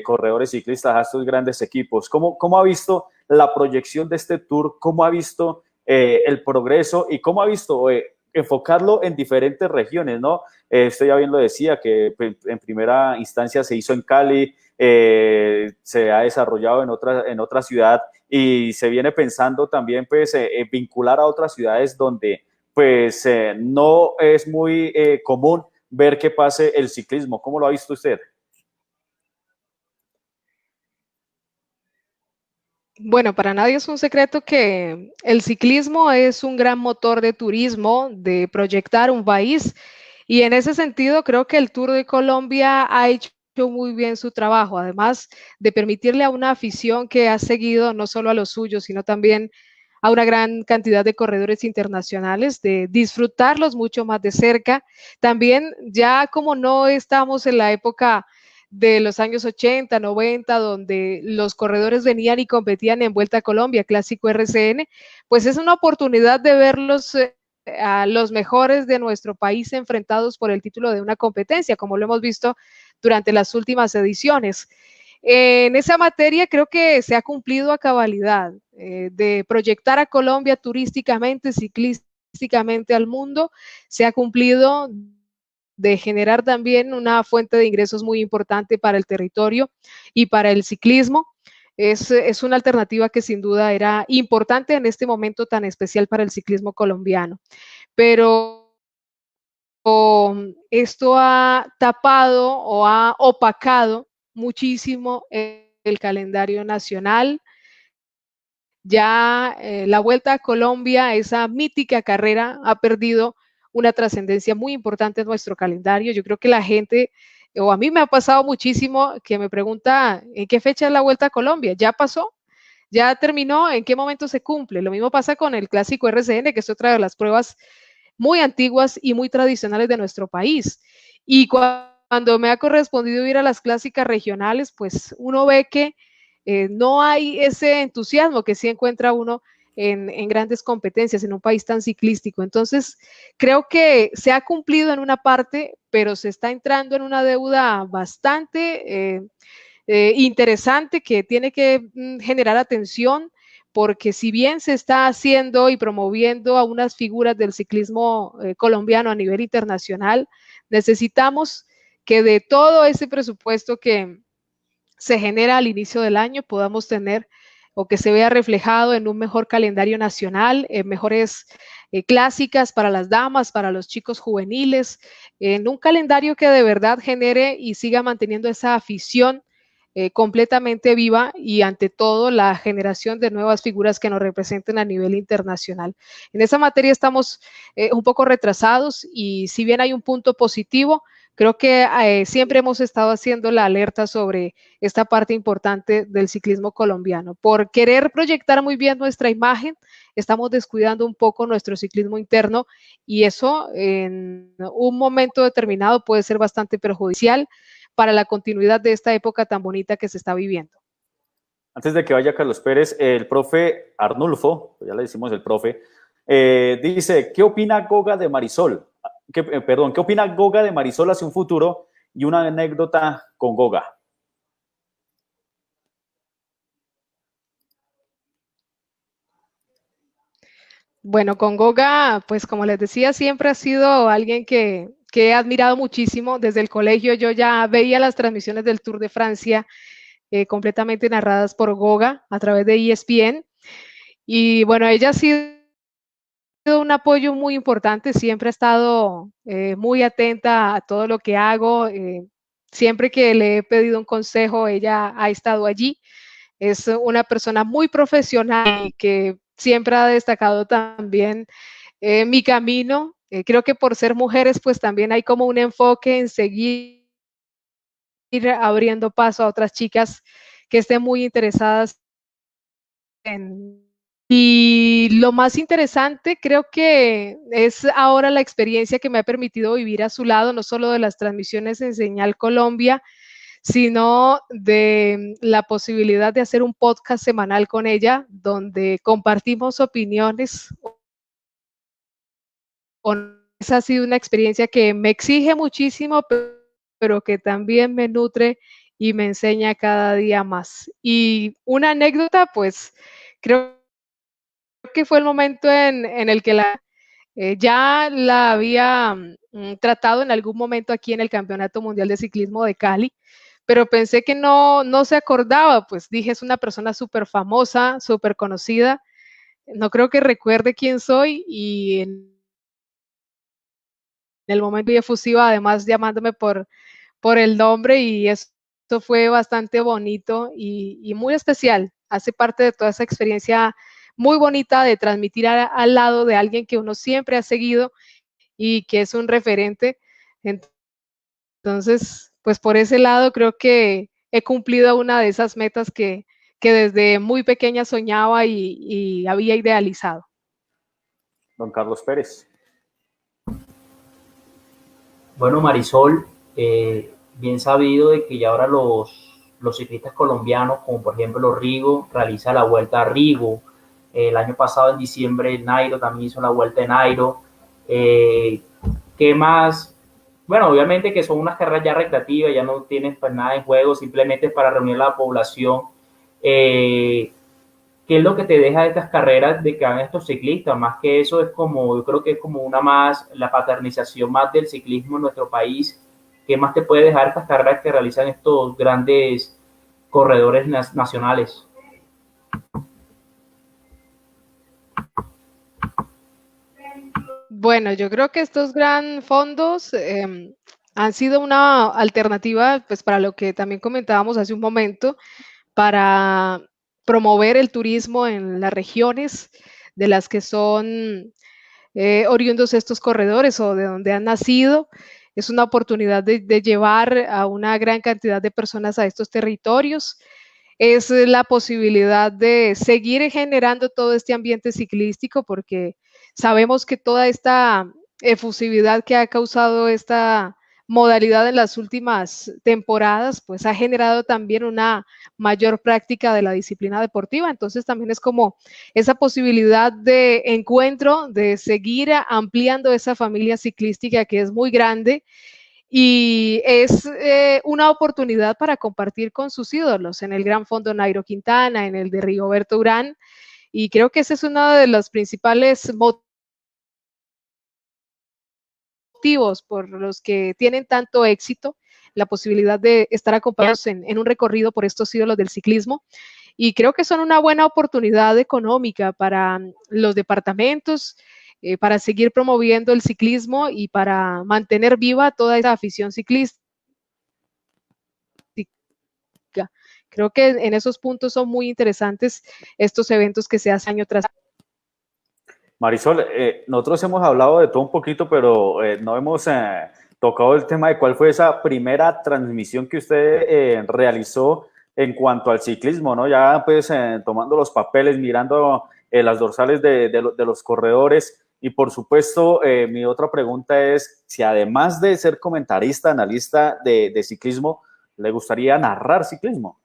corredores ciclistas, a estos grandes equipos. ¿Cómo ha visto la proyección de este Tour? ¿Cómo ha visto el progreso y cómo ha visto enfocarlo en diferentes regiones, ¿no? Usted ya bien lo decía, que en primera instancia se hizo en Cali, se ha desarrollado en otra ciudad y se viene pensando también pues vincular a otras ciudades donde pues no es muy común ver que pase el ciclismo. ¿Cómo lo ha visto usted? Bueno, para nadie es un secreto que el ciclismo es un gran motor de turismo, de proyectar un país, y en ese sentido creo que el Tour de Colombia ha hecho muy bien su trabajo, además de permitirle a una afición que ha seguido no solo a los suyos, sino también a una gran cantidad de corredores internacionales, de disfrutarlos mucho más de cerca. También, ya como no estamos en la época de los años 80, 90, donde los corredores venían y competían en Vuelta a Colombia, Clásico RCN, pues es una oportunidad de verlos a los mejores de nuestro país enfrentados por el título de una competencia, como lo hemos visto durante las últimas ediciones. En esa materia creo que se ha cumplido a cabalidad, de proyectar a Colombia turísticamente, ciclísticamente al mundo, se ha cumplido de generar también una fuente de ingresos muy importante para el territorio y para el ciclismo. Es una alternativa que sin duda era importante en este momento tan especial para el ciclismo colombiano. Pero esto ha tapado o ha opacado muchísimo el calendario nacional. Ya la Vuelta a Colombia, esa mítica carrera, ha perdido una trascendencia muy importante en nuestro calendario. Yo creo que la gente, o a mí me ha pasado muchísimo, que me pregunta ¿en qué fecha es la Vuelta a Colombia? ¿Ya pasó? ¿Ya terminó? ¿En qué momento se cumple? Lo mismo pasa con el Clásico RCN, que es otra de las pruebas muy antiguas y muy tradicionales de nuestro país. Y cuando me ha correspondido ir a las clásicas regionales, pues uno ve que no hay ese entusiasmo que sí encuentra uno en grandes competencias en un país tan ciclístico. Entonces, creo que se ha cumplido en una parte, pero se está entrando en una deuda bastante interesante que tiene que generar atención, porque si bien se está haciendo y promoviendo a unas figuras del ciclismo colombiano a nivel internacional, necesitamos que de todo ese presupuesto que se genera al inicio del año podamos tener o que se vea reflejado en un mejor calendario nacional, en mejores clásicas para las damas, para los chicos juveniles, en un calendario que de verdad genere y siga manteniendo esa afición completamente viva y ante todo la generación de nuevas figuras que nos representen a nivel internacional. En esa materia estamos un poco retrasados y si bien hay un punto positivo, creo que siempre hemos estado haciendo la alerta sobre esta parte importante del ciclismo colombiano. Por querer proyectar muy bien nuestra imagen, estamos descuidando un poco nuestro ciclismo interno y eso en un momento determinado puede ser bastante perjudicial para la continuidad de esta época tan bonita que se está viviendo. Antes de que vaya Carlos Pérez, el profe Arnulfo, ya le decimos el profe, dice, ¿qué opina Goga de Marisol? ¿Qué opina Goga de Marisol hacia un futuro y una anécdota con Goga? Bueno, con Goga, pues como les decía, siempre ha sido alguien que he admirado muchísimo. Desde el colegio yo ya veía las transmisiones del Tour de Francia completamente narradas por Goga a través de ESPN. Y bueno, ella ha sido un apoyo muy importante, siempre ha estado muy atenta a todo lo que hago. Siempre que le he pedido un consejo, ella ha estado allí. Es una persona muy profesional y que siempre ha destacado también mi camino. Creo que por ser mujeres, pues también hay como un enfoque en seguir abriendo paso a otras chicas que estén muy interesadas en... Y lo más interesante creo que es ahora la experiencia que me ha permitido vivir a su lado, no solo de las transmisiones en Señal Colombia, sino de la posibilidad de hacer un podcast semanal con ella, donde compartimos opiniones. Esa ha sido una experiencia que me exige muchísimo, pero que también me nutre y me enseña cada día más. Y una anécdota, pues creo que fue el momento en el que ya la había tratado en algún momento aquí en el Campeonato Mundial de Ciclismo de Cali, pero pensé que no se acordaba, pues dije, es una persona súper famosa, súper conocida, no creo que recuerde quién soy y en el momento efusiva, además llamándome por el nombre y eso fue bastante bonito y muy especial, hace parte de toda esa experiencia muy bonita de transmitir al lado de alguien que uno siempre ha seguido y que es un referente. Entonces, pues por ese lado creo que he cumplido una de esas metas que desde muy pequeña soñaba y había idealizado. Don Carlos Pérez. Bueno, Marisol, bien sabido de que ya ahora los ciclistas colombianos, como por ejemplo Rigo, realiza la Vuelta a Rigo. El año pasado, en diciembre, Nairo también hizo la Vuelta de Nairo. ¿Qué más? Bueno, obviamente que son unas carreras ya recreativas, ya no tienen pues nada en juego, simplemente es para reunir a la población. ¿Qué es lo que te deja de estas carreras de que hagan estos ciclistas? Más que eso es como, yo creo que es como una más, la paternización más del ciclismo en nuestro país. ¿Qué más te puede dejar estas carreras que realizan estos grandes corredores nacionales? Bueno, yo creo que estos gran fondos han sido una alternativa, pues para lo que también comentábamos hace un momento, para promover el turismo en las regiones de las que son oriundos estos corredores o de donde han nacido. Es una oportunidad de llevar a una gran cantidad de personas a estos territorios. Es la posibilidad de seguir generando todo este ambiente ciclístico porque sabemos que toda esta efusividad que ha causado esta modalidad en las últimas temporadas, pues ha generado también una mayor práctica de la disciplina deportiva. Entonces también es como esa posibilidad de encuentro, de seguir ampliando esa familia ciclística que es muy grande y es una oportunidad para compartir con sus ídolos en el Gran Fondo Nairo Quintana, en el de Rigoberto Urán, y creo que ese es uno de los principales motivos por los que tienen tanto éxito, la posibilidad de estar acompañados en un recorrido por estos ídolos del ciclismo. Y creo que son una buena oportunidad económica para los departamentos, para seguir promoviendo el ciclismo y para mantener viva toda esa afición ciclística. Creo que en esos puntos son muy interesantes estos eventos que se hacen año tras año. Marisol, nosotros hemos hablado de todo un poquito, pero no hemos tocado el tema de cuál fue esa primera transmisión que usted realizó en cuanto al ciclismo, ¿no? Ya pues tomando los papeles, mirando las dorsales de los corredores. Y por supuesto, mi otra pregunta es si además de ser comentarista, analista de ciclismo, ¿le gustaría narrar ciclismo?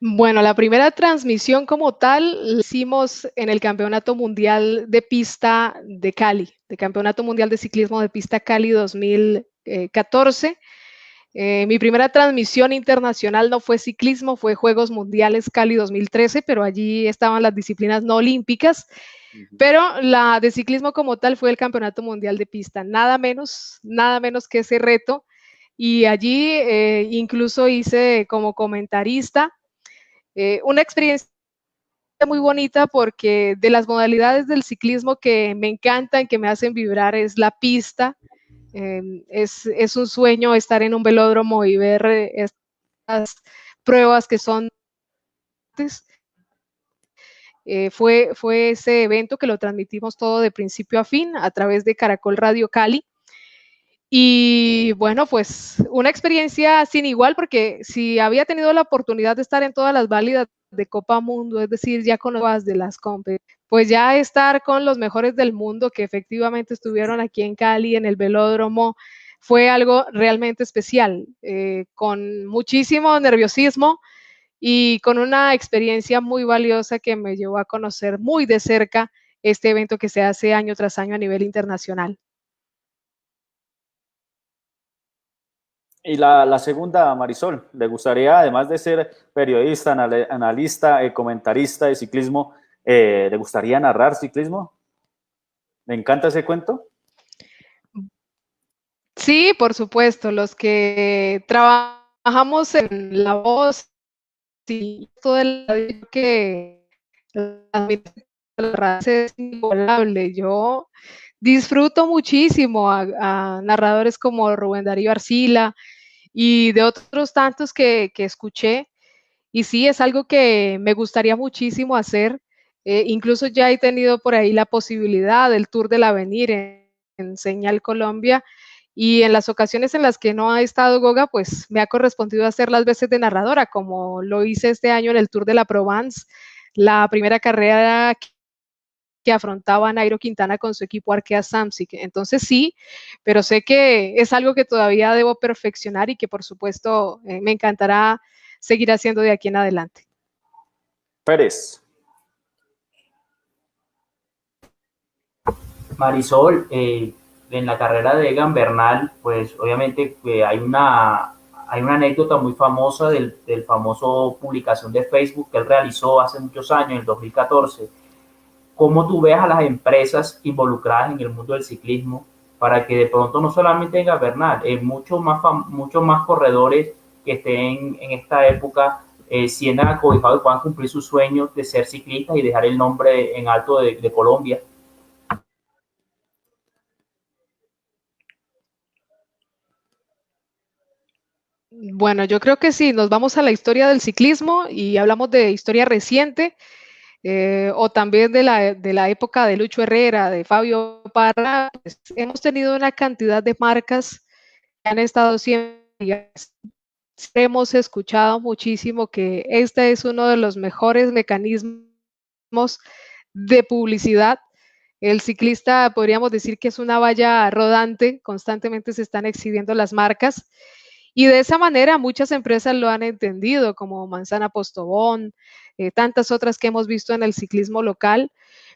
Bueno, la primera transmisión como tal la hicimos en el Campeonato Mundial de Pista de Cali, de Campeonato Mundial de Ciclismo de Pista Cali 2014. Mi primera transmisión internacional no fue ciclismo, fue Juegos Mundiales Cali 2013, pero allí estaban las disciplinas no olímpicas. Pero la de ciclismo como tal fue el Campeonato Mundial de Pista, nada menos que ese reto. Y allí incluso hice como comentarista una experiencia muy bonita porque de las modalidades del ciclismo que me encantan, que me hacen vibrar, es la pista. Es un sueño estar en un velódromo y ver estas pruebas que son... fue ese evento que lo transmitimos todo de principio a fin a través de Caracol Radio Cali. Y bueno, pues una experiencia sin igual, porque si había tenido la oportunidad de estar en todas las válidas de Copa Mundo, es decir, ya con las de las compes, pues ya estar con los mejores del mundo que efectivamente estuvieron aquí en Cali, en el velódromo, fue algo realmente especial, con muchísimo nerviosismo y con una experiencia muy valiosa que me llevó a conocer muy de cerca este evento que se hace año tras año a nivel internacional. Y la segunda, Marisol, ¿le gustaría, además de ser periodista, analista, comentarista de ciclismo, ¿le gustaría narrar ciclismo? ¿Le encanta ese cuento? Sí, por supuesto, los que trabajamos en La Voz y todo el que la raza es inigualable. Yo disfruto muchísimo a narradores como Rubén Darío Arcila y de otros tantos que escuché. Y sí, es algo que me gustaría muchísimo hacer. Incluso ya he tenido por ahí la posibilidad del Tour del Avenir en Señal Colombia. Y en las ocasiones en las que no ha estado Goga, pues me ha correspondido hacer las veces de narradora, como lo hice este año en el Tour de la Provence, la primera carrera que afrontaba Nairo Quintana con su equipo Arkea Samsic. Entonces sí, pero sé que es algo que todavía debo perfeccionar y que por supuesto me encantará seguir haciendo de aquí en adelante. Pérez. Marisol, en la carrera de Egan Bernal, pues obviamente hay una anécdota muy famosa del famoso publicación de Facebook que él realizó hace muchos años, en el 2014. ¿Cómo tú ves a las empresas involucradas en el mundo del ciclismo para que de pronto no solamente Egan Bernal, muchos más corredores que estén en esta época sientan acobijados y puedan cumplir sus sueños de ser ciclistas y dejar el nombre en alto de Colombia? Bueno, yo creo que sí, nos vamos a la historia del ciclismo y hablamos de historia reciente, o también de la época de Lucho Herrera, de Fabio Parra, pues, hemos tenido una cantidad de marcas que han estado siempre. Hemos escuchado muchísimo que este es uno de los mejores mecanismos de publicidad. El ciclista podríamos decir que es una valla rodante, constantemente se están exhibiendo las marcas y de esa manera muchas empresas lo han entendido, como Manzana Postobón, tantas otras que hemos visto en el ciclismo local,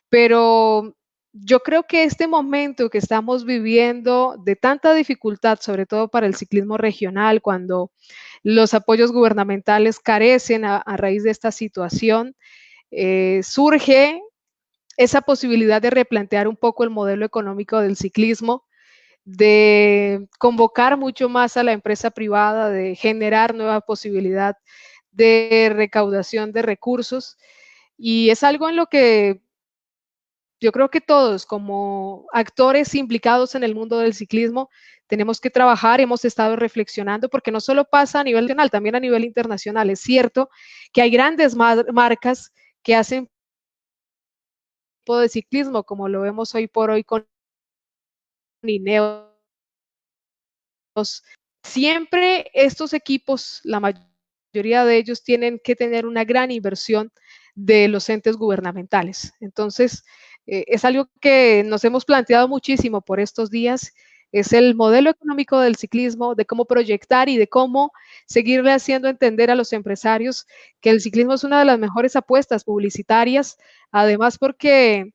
pero yo creo que este momento que estamos viviendo de tanta dificultad, sobre todo para el ciclismo regional, cuando los apoyos gubernamentales carecen a raíz de esta situación, surge esa posibilidad de replantear un poco el modelo económico del ciclismo, de convocar mucho más a la empresa privada, de generar nueva posibilidad de recaudación de recursos. Y es algo en lo que yo creo que todos como actores implicados en el mundo del ciclismo tenemos que trabajar, hemos estado reflexionando, porque no solo pasa a nivel nacional, también a nivel internacional. Es cierto que hay grandes marcas que hacen tipo de ciclismo, como lo vemos hoy por hoy con Ineos. Siempre estos equipos, la mayoría de ellos tienen que tener una gran inversión de los entes gubernamentales. Entonces, es algo que nos hemos planteado muchísimo por estos días, es el modelo económico del ciclismo, de cómo proyectar y de cómo seguirle haciendo entender a los empresarios que el ciclismo es una de las mejores apuestas publicitarias, además porque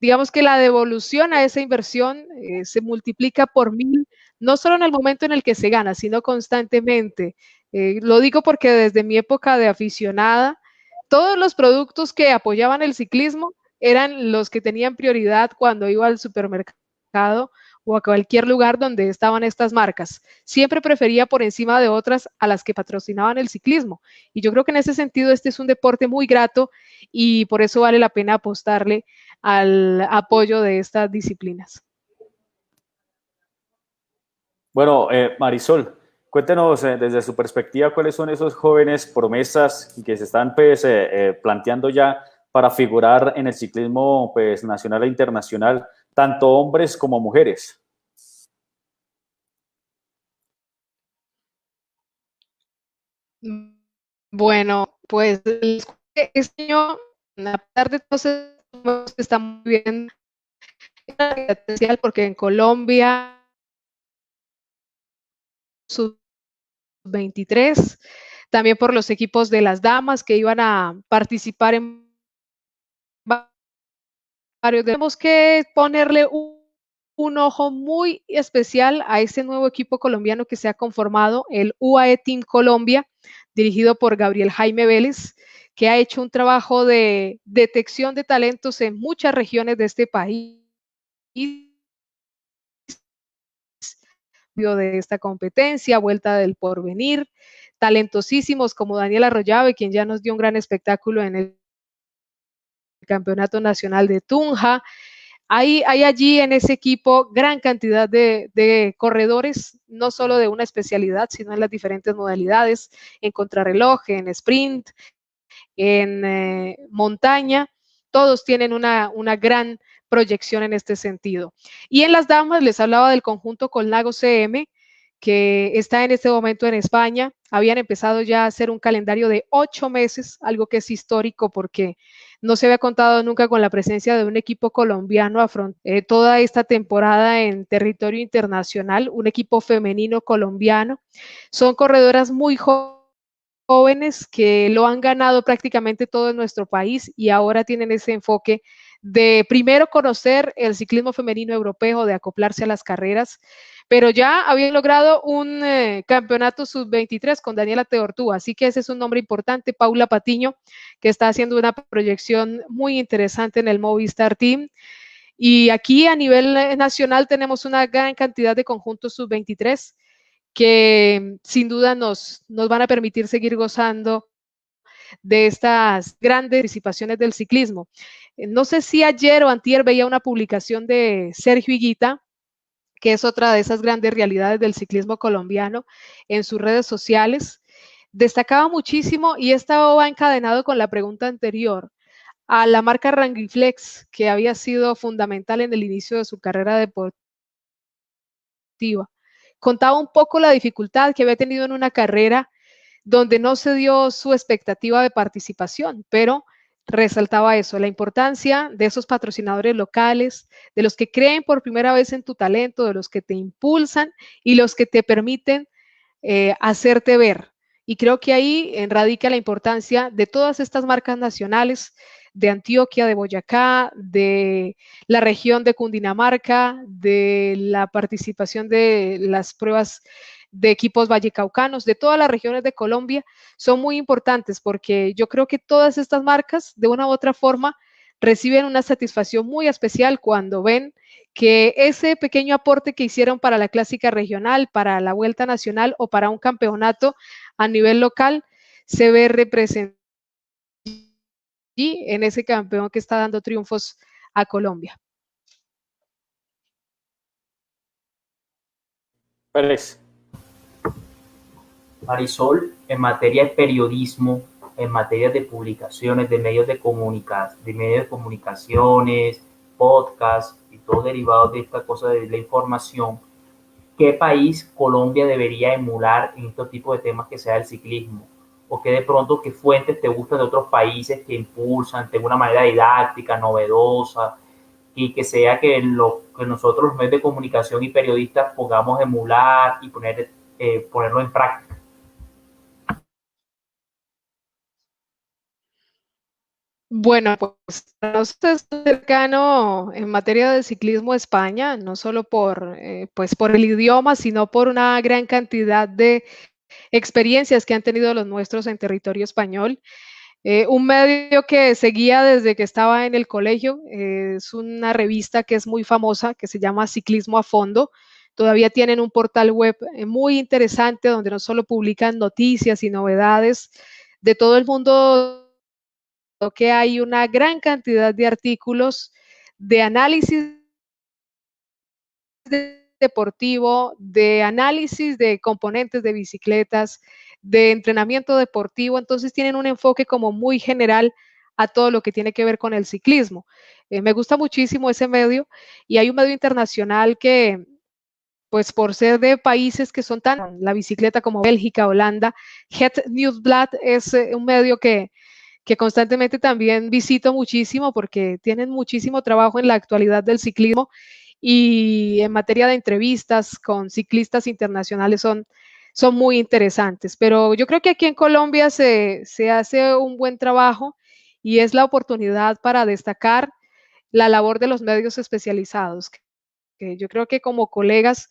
digamos que la devolución a esa inversión se multiplica por 1000, no solo en el momento en el que se gana, sino constantemente. Lo digo porque desde mi época de aficionada, todos los productos que apoyaban el ciclismo eran los que tenían prioridad cuando iba al supermercado o a cualquier lugar donde estaban estas marcas. Siempre prefería por encima de otras a las que patrocinaban el ciclismo. Y yo creo que en ese sentido este es un deporte muy grato y por eso vale la pena apostarle al apoyo de estas disciplinas. Bueno, Marisol, cuéntenos desde su perspectiva cuáles son esos jóvenes promesas que se están pues, planteando ya para figurar en el ciclismo pues, nacional e internacional, tanto hombres como mujeres. Bueno, pues este año, a pesar de todo eso, está muy bien especial porque en Colombia sub-23, también por los equipos de las damas que iban a participar en varios. Tenemos que ponerle un ojo muy especial a este nuevo equipo colombiano que se ha conformado, el UAE Team Colombia, dirigido por Gabriel Jaime Vélez, que ha hecho un trabajo de detección de talentos en muchas regiones de este país de esta competencia, Vuelta del Porvenir, talentosísimos como Daniel Arroyave, quien ya nos dio un gran espectáculo en el Campeonato Nacional de Tunja. Hay allí en ese equipo gran cantidad de corredores, no solo de una especialidad, sino en las diferentes modalidades, en contrarreloj, en sprint, en montaña. Todos tienen una gran proyección en este sentido. Y en las damas les hablaba del conjunto Colnago CM, que está en este momento en España. Habían empezado ya a hacer un calendario de 8 meses, algo que es histórico porque no se había contado nunca con la presencia de un equipo colombiano toda esta temporada en territorio internacional, un equipo femenino colombiano. Son corredoras muy jóvenes que lo han ganado prácticamente todo en nuestro país y ahora tienen ese enfoque de primero conocer el ciclismo femenino europeo, de acoplarse a las carreras, pero ya habían logrado un campeonato sub-23 con Daniela Teortúa, así que ese es un nombre importante, Paula Patiño, que está haciendo una proyección muy interesante en el Movistar Team. Y aquí a nivel nacional tenemos una gran cantidad de conjuntos sub-23 que sin duda nos van a permitir seguir gozando de estas grandes participaciones del ciclismo. No sé si ayer o antier veía una publicación de Sergio Higuita, que es otra de esas grandes realidades del ciclismo colombiano, en sus redes sociales. Destacaba muchísimo, y esto va encadenado con la pregunta anterior, a la marca Rangiflex, que había sido fundamental en el inicio de su carrera deportiva. Contaba un poco la dificultad que había tenido en una carrera donde no se dio su expectativa de participación, pero resaltaba eso, la importancia de esos patrocinadores locales, de los que creen por primera vez en tu talento, de los que te impulsan y los que te permiten hacerte ver. Y creo que ahí radica la importancia de todas estas marcas nacionales, de Antioquia, de Boyacá, de la región de Cundinamarca, de la participación de las pruebas de equipos vallecaucanos, de todas las regiones de Colombia, son muy importantes porque yo creo que todas estas marcas, de una u otra forma, reciben una satisfacción muy especial cuando ven que ese pequeño aporte que hicieron para la clásica regional, para la vuelta nacional o para un campeonato a nivel local, se ve representado en ese campeón que está dando triunfos a Colombia. Pérez. Marisol, en materia de periodismo, en materia de publicaciones, de medios de comunicaciones, podcasts y todo derivado de esta cosa de la información, ¿qué país Colombia debería emular en este tipo de temas que sea el ciclismo? O que de pronto, ¿qué fuentes te gustan de otros países que impulsan de una manera didáctica, novedosa, y que sea que nosotros los medios de comunicación y periodistas podamos emular y ponerlo en práctica? Bueno, pues para nosotros es cercano en materia de ciclismo a España, no solo pues por el idioma, sino por una gran cantidad de experiencias que han tenido los nuestros en territorio español. Un medio que seguía desde que estaba en el colegio, es una revista que es muy famosa, que se llama Ciclismo a Fondo. Todavía tienen un portal web muy interesante donde no solo publican noticias y novedades de todo el mundo, que hay una gran cantidad de artículos de análisis deportivo, de análisis de componentes de bicicletas, de entrenamiento deportivo, entonces tienen un enfoque como muy general a todo lo que tiene que ver con el ciclismo. Me gusta muchísimo ese medio y hay un medio internacional que, pues por ser de países que son tan la bicicleta como Bélgica, Holanda, Het Nieuwsblad es un medio que constantemente también visito muchísimo porque tienen muchísimo trabajo en la actualidad del ciclismo y en materia de entrevistas con ciclistas internacionales son muy interesantes. Pero yo creo que aquí en Colombia se hace un buen trabajo y es la oportunidad para destacar la labor de los medios especializados, que yo creo que como colegas,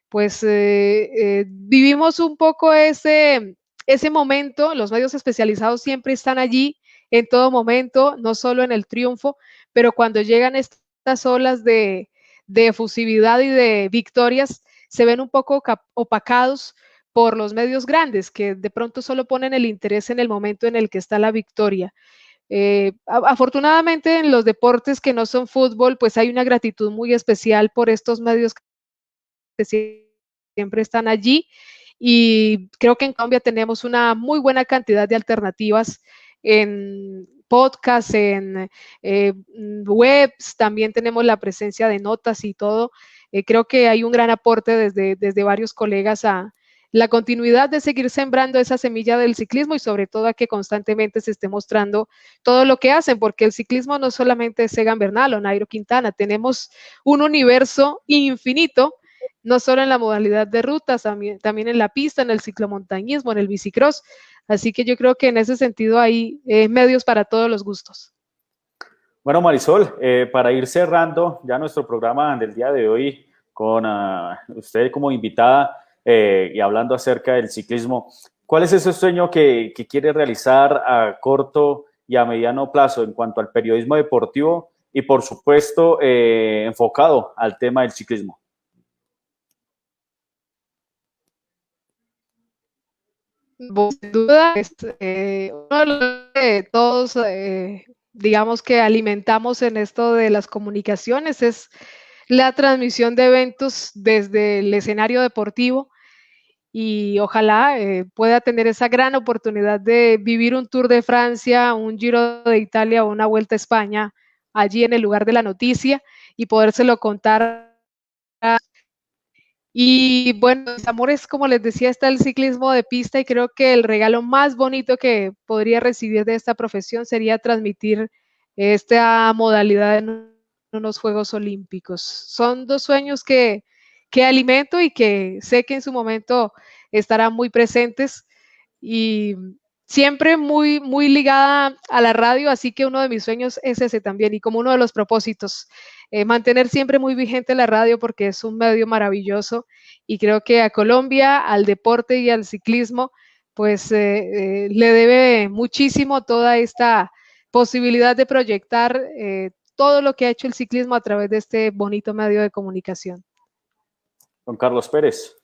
pues vivimos un poco ese momento, los medios especializados siempre están allí en todo momento, no solo en el triunfo, pero cuando llegan estas olas de efusividad y de victorias, se ven un poco opacados por los medios grandes, que de pronto solo ponen el interés en el momento en el que está la victoria. Afortunadamente en los deportes que no son fútbol, pues hay una gratitud muy especial por estos medios que siempre están allí y creo que en Colombia tenemos una muy buena cantidad de alternativas en podcasts, en webs, también tenemos la presencia de notas y todo. Creo que hay un gran aporte desde varios colegas a la continuidad de seguir sembrando esa semilla del ciclismo y sobre todo a que constantemente se esté mostrando todo lo que hacen, porque el ciclismo no solamente es Egan Bernal o Nairo Quintana, tenemos un universo infinito, no solo en la modalidad de rutas, también en la pista, en el ciclomontañismo, en el bicicross. Así que yo creo que en ese sentido hay medios para todos los gustos. Bueno, Marisol, para ir cerrando ya nuestro programa del día de hoy con usted como invitada y hablando acerca del ciclismo, ¿cuál es ese sueño que quiere realizar a corto y a mediano plazo en cuanto al periodismo deportivo y, por supuesto, enfocado al tema del ciclismo? Sin duda, uno de los que todos, digamos que alimentamos en esto de las comunicaciones es la transmisión de eventos desde el escenario deportivo y ojalá pueda tener esa gran oportunidad de vivir un Tour de Francia, un Giro de Italia o una Vuelta a España allí en el lugar de la noticia y podérselo contar. Y bueno, mis amores, como les decía, está el ciclismo de pista y creo que el regalo más bonito que podría recibir de esta profesión sería transmitir esta modalidad en unos Juegos Olímpicos. Son dos sueños que alimento y que sé que en su momento estarán muy presentes y siempre muy, muy ligada a la radio, así que uno de mis sueños es ese también y como uno de los propósitos, mantener siempre muy vigente la radio porque es un medio maravilloso y creo que a Colombia, al deporte y al ciclismo, pues le debe muchísimo toda esta posibilidad de proyectar todo lo que ha hecho el ciclismo a través de este bonito medio de comunicación. Don Carlos Pérez.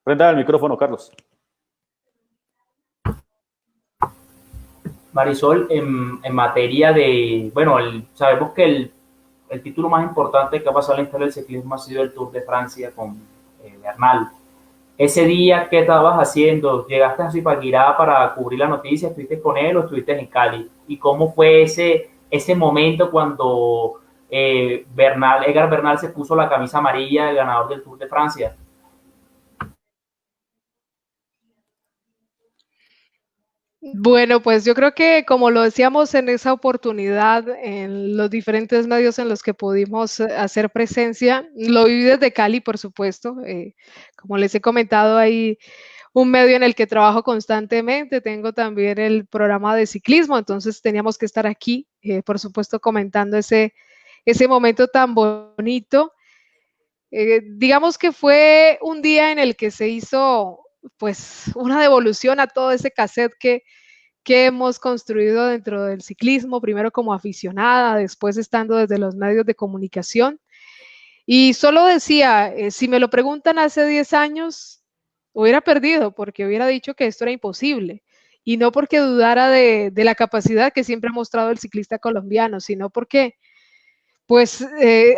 Prenda el micrófono, Carlos. Marisol, en materia de, bueno, sabemos que el título más importante que ha pasado en la historia del ciclismo ha sido el Tour de Francia con Bernal. Ese día, ¿qué estabas haciendo? ¿Llegaste a Zipaquirá para cubrir la noticia? ¿Estuviste con él o estuviste en Cali? ¿Y cómo fue ese momento cuando Edgar Bernal se puso la camisa amarilla, el ganador del Tour de Francia? Bueno, pues yo creo que como lo decíamos en esa oportunidad, en los diferentes medios en los que pudimos hacer presencia, lo viví desde Cali, por supuesto. Como les he comentado, hay un medio en el que trabajo constantemente, tengo también el programa de ciclismo, entonces teníamos que estar aquí, por supuesto, comentando ese momento tan bonito. Digamos que fue un día en el que se hizo pues una devolución a todo ese cassette que hemos construido dentro del ciclismo, primero como aficionada, después estando desde los medios de comunicación. Y solo decía, si me lo preguntan hace 10 años, hubiera perdido porque hubiera dicho que esto era imposible. Y no porque dudara de la capacidad que siempre ha mostrado el ciclista colombiano, sino porque pues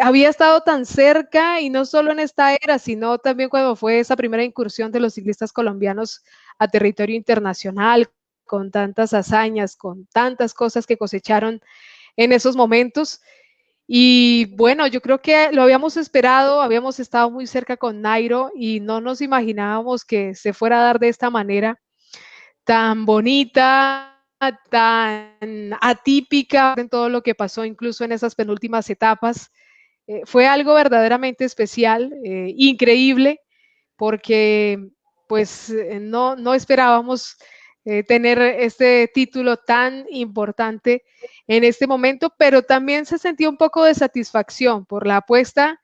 había estado tan cerca y no solo en esta era, sino también cuando fue esa primera incursión de los ciclistas colombianos a territorio internacional, con tantas hazañas, con tantas cosas que cosecharon en esos momentos. Y bueno, yo creo que lo habíamos esperado, habíamos estado muy cerca con Nairo y no nos imaginábamos que se fuera a dar de esta manera tan bonita, tan atípica en todo lo que pasó, incluso en esas penúltimas etapas. Fue algo verdaderamente especial, increíble, porque pues no esperábamos tener este título tan importante en este momento, pero también se sentía un poco de satisfacción por la apuesta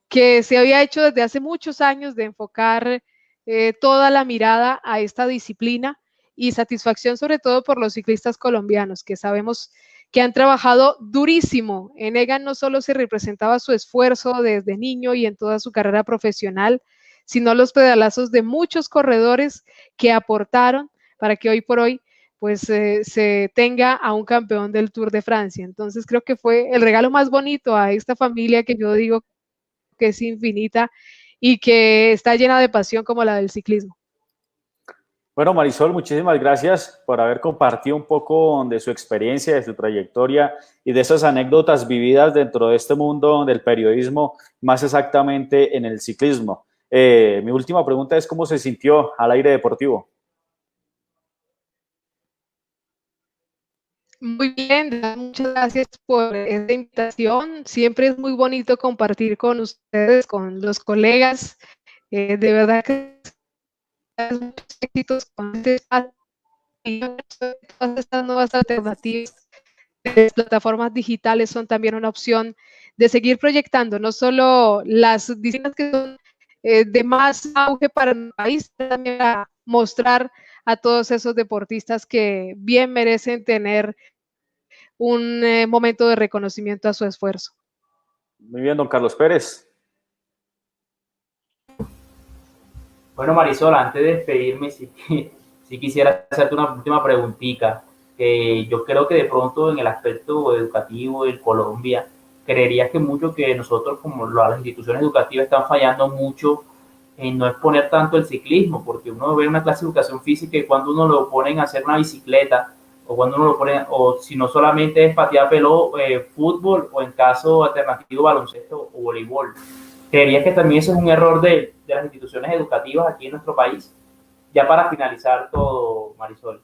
que se había hecho desde hace muchos años de enfocar toda la mirada a esta disciplina y satisfacción sobre todo por los ciclistas colombianos que sabemos que han trabajado durísimo. En Egan no solo se representaba su esfuerzo desde niño y en toda su carrera profesional, sino los pedalazos de muchos corredores que aportaron para que hoy por hoy pues se tenga a un campeón del Tour de Francia. Entonces creo que fue el regalo más bonito a esta familia que yo digo que es infinita y que está llena de pasión como la del ciclismo. Bueno, Marisol, muchísimas gracias por haber compartido un poco de su experiencia, de su trayectoria y de esas anécdotas vividas dentro de este mundo del periodismo, más exactamente en el ciclismo. Mi última pregunta es cómo se sintió al aire deportivo. Muy bien, muchas gracias por esta invitación. Siempre es muy bonito compartir con ustedes, con los colegas. De verdad que muchos éxitos con este espacio y todas estas nuevas alternativas de las plataformas digitales son también una opción de seguir proyectando no solo las disciplinas que son de más auge para el país, también a mostrar a todos esos deportistas que bien merecen tener un momento de reconocimiento a su esfuerzo. Muy bien, don Carlos Pérez. Bueno, Marisol, antes de despedirme, sí quisiera hacerte una última preguntita. Yo creo que de pronto en el aspecto educativo de Colombia, creerías que mucho que nosotros como las instituciones educativas están fallando mucho en no exponer tanto el ciclismo, porque uno ve una clase de educación física y cuando uno lo ponen a hacer una bicicleta, o cuando uno lo pone, o si no solamente es patear fútbol, o en caso alternativo baloncesto o voleibol. ¿Creerías que también eso es un error de las instituciones educativas aquí en nuestro país? Ya para finalizar todo, Marisol.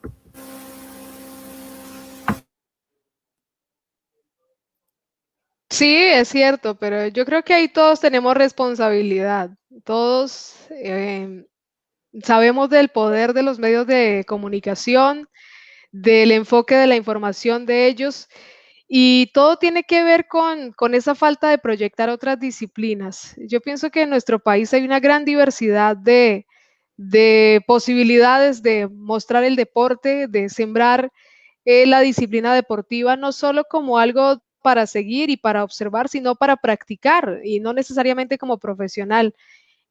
Sí, es cierto, pero yo creo que ahí todos tenemos responsabilidad. Todos sabemos del poder de los medios de comunicación, del enfoque de la información de ellos y todo tiene que ver con esa falta de proyectar otras disciplinas. Yo pienso que en nuestro país hay una gran diversidad de posibilidades de mostrar el deporte, de sembrar la disciplina deportiva, no solo como algo para seguir y para observar, sino para practicar y no necesariamente como profesional.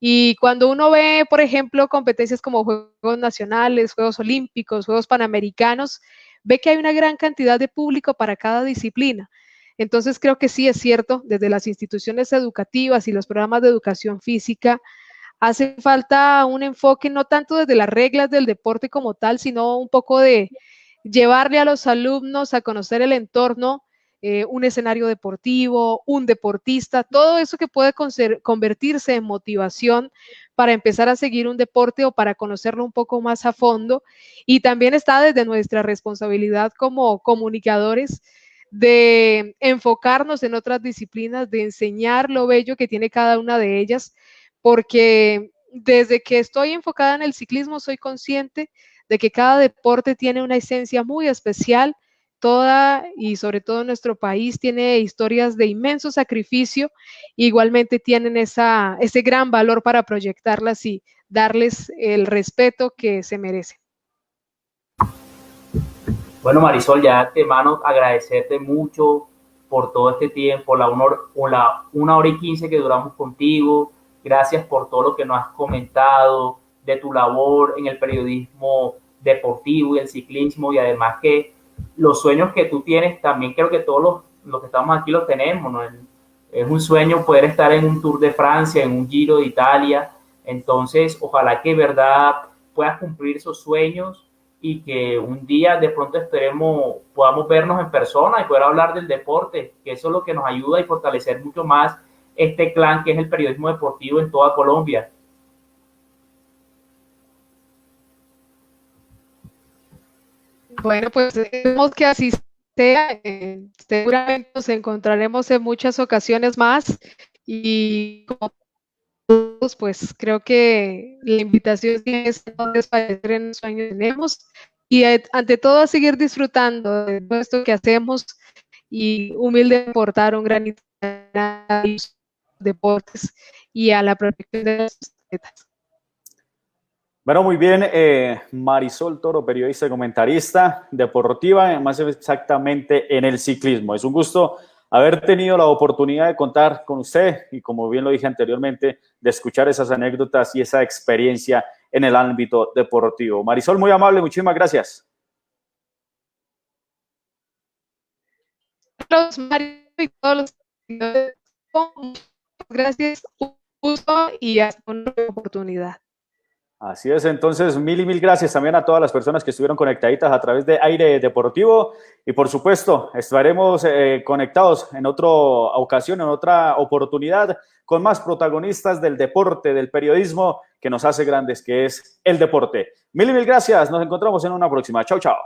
Y cuando uno ve, por ejemplo, competencias como Juegos Nacionales, Juegos Olímpicos, Juegos Panamericanos, ve que hay una gran cantidad de público para cada disciplina. Entonces creo que sí es cierto, desde las instituciones educativas y los programas de educación física, hace falta un enfoque no tanto desde las reglas del deporte como tal, sino un poco de llevarle a los alumnos a conocer el entorno, un escenario deportivo, un deportista, todo eso que puede convertirse en motivación para empezar a seguir un deporte o para conocerlo un poco más a fondo. Y también está desde nuestra responsabilidad como comunicadores de enfocarnos en otras disciplinas, de enseñar lo bello que tiene cada una de ellas, porque desde que estoy enfocada en el ciclismo soy consciente de que cada deporte tiene una esencia muy especial, toda y sobre todo en nuestro país tiene historias de inmenso sacrificio, igualmente tienen ese gran valor para proyectarlas y darles el respeto que se merecen. Bueno, Marisol, ya de mano agradecerte mucho por todo este tiempo, la 1 hora y 15 que duramos contigo. Gracias por todo lo que nos has comentado de tu labor en el periodismo deportivo y el ciclismo, y además que los sueños que tú tienes, también creo que todos los que estamos aquí los tenemos, ¿no? Es un sueño poder estar en un Tour de Francia, en un Giro de Italia. Entonces, ojalá que de verdad puedas cumplir esos sueños y que un día de pronto podamos vernos en persona y poder hablar del deporte, que eso es lo que nos ayuda y fortalecer mucho más este clan que es el periodismo deportivo en toda Colombia. Bueno, pues esperemos que así sea. Seguramente nos encontraremos en muchas ocasiones más y como todos, pues creo que la invitación es no desfallecer en los sueños que tenemos y ante todo a seguir disfrutando de todo esto que hacemos y humilde aportar un granito a los deportes y a la protección de los atletas. Bueno, muy bien, Marisol Toro, periodista y comentarista deportiva, más exactamente en el ciclismo. Es un gusto haber tenido la oportunidad de contar con usted y, como bien lo dije anteriormente, de escuchar esas anécdotas y esa experiencia en el ámbito deportivo. Marisol, muy amable, muchísimas gracias. Carlos, Mario y todos los gracias, un gusto y hasta una oportunidad. Así es, entonces mil gracias también a todas las personas que estuvieron conectaditas a través de Aire Deportivo y por supuesto estaremos conectados en otra ocasión, en otra oportunidad con más protagonistas del deporte, del periodismo que nos hace grandes, que es el deporte. Mil gracias, nos encontramos en una próxima. Chao, chao.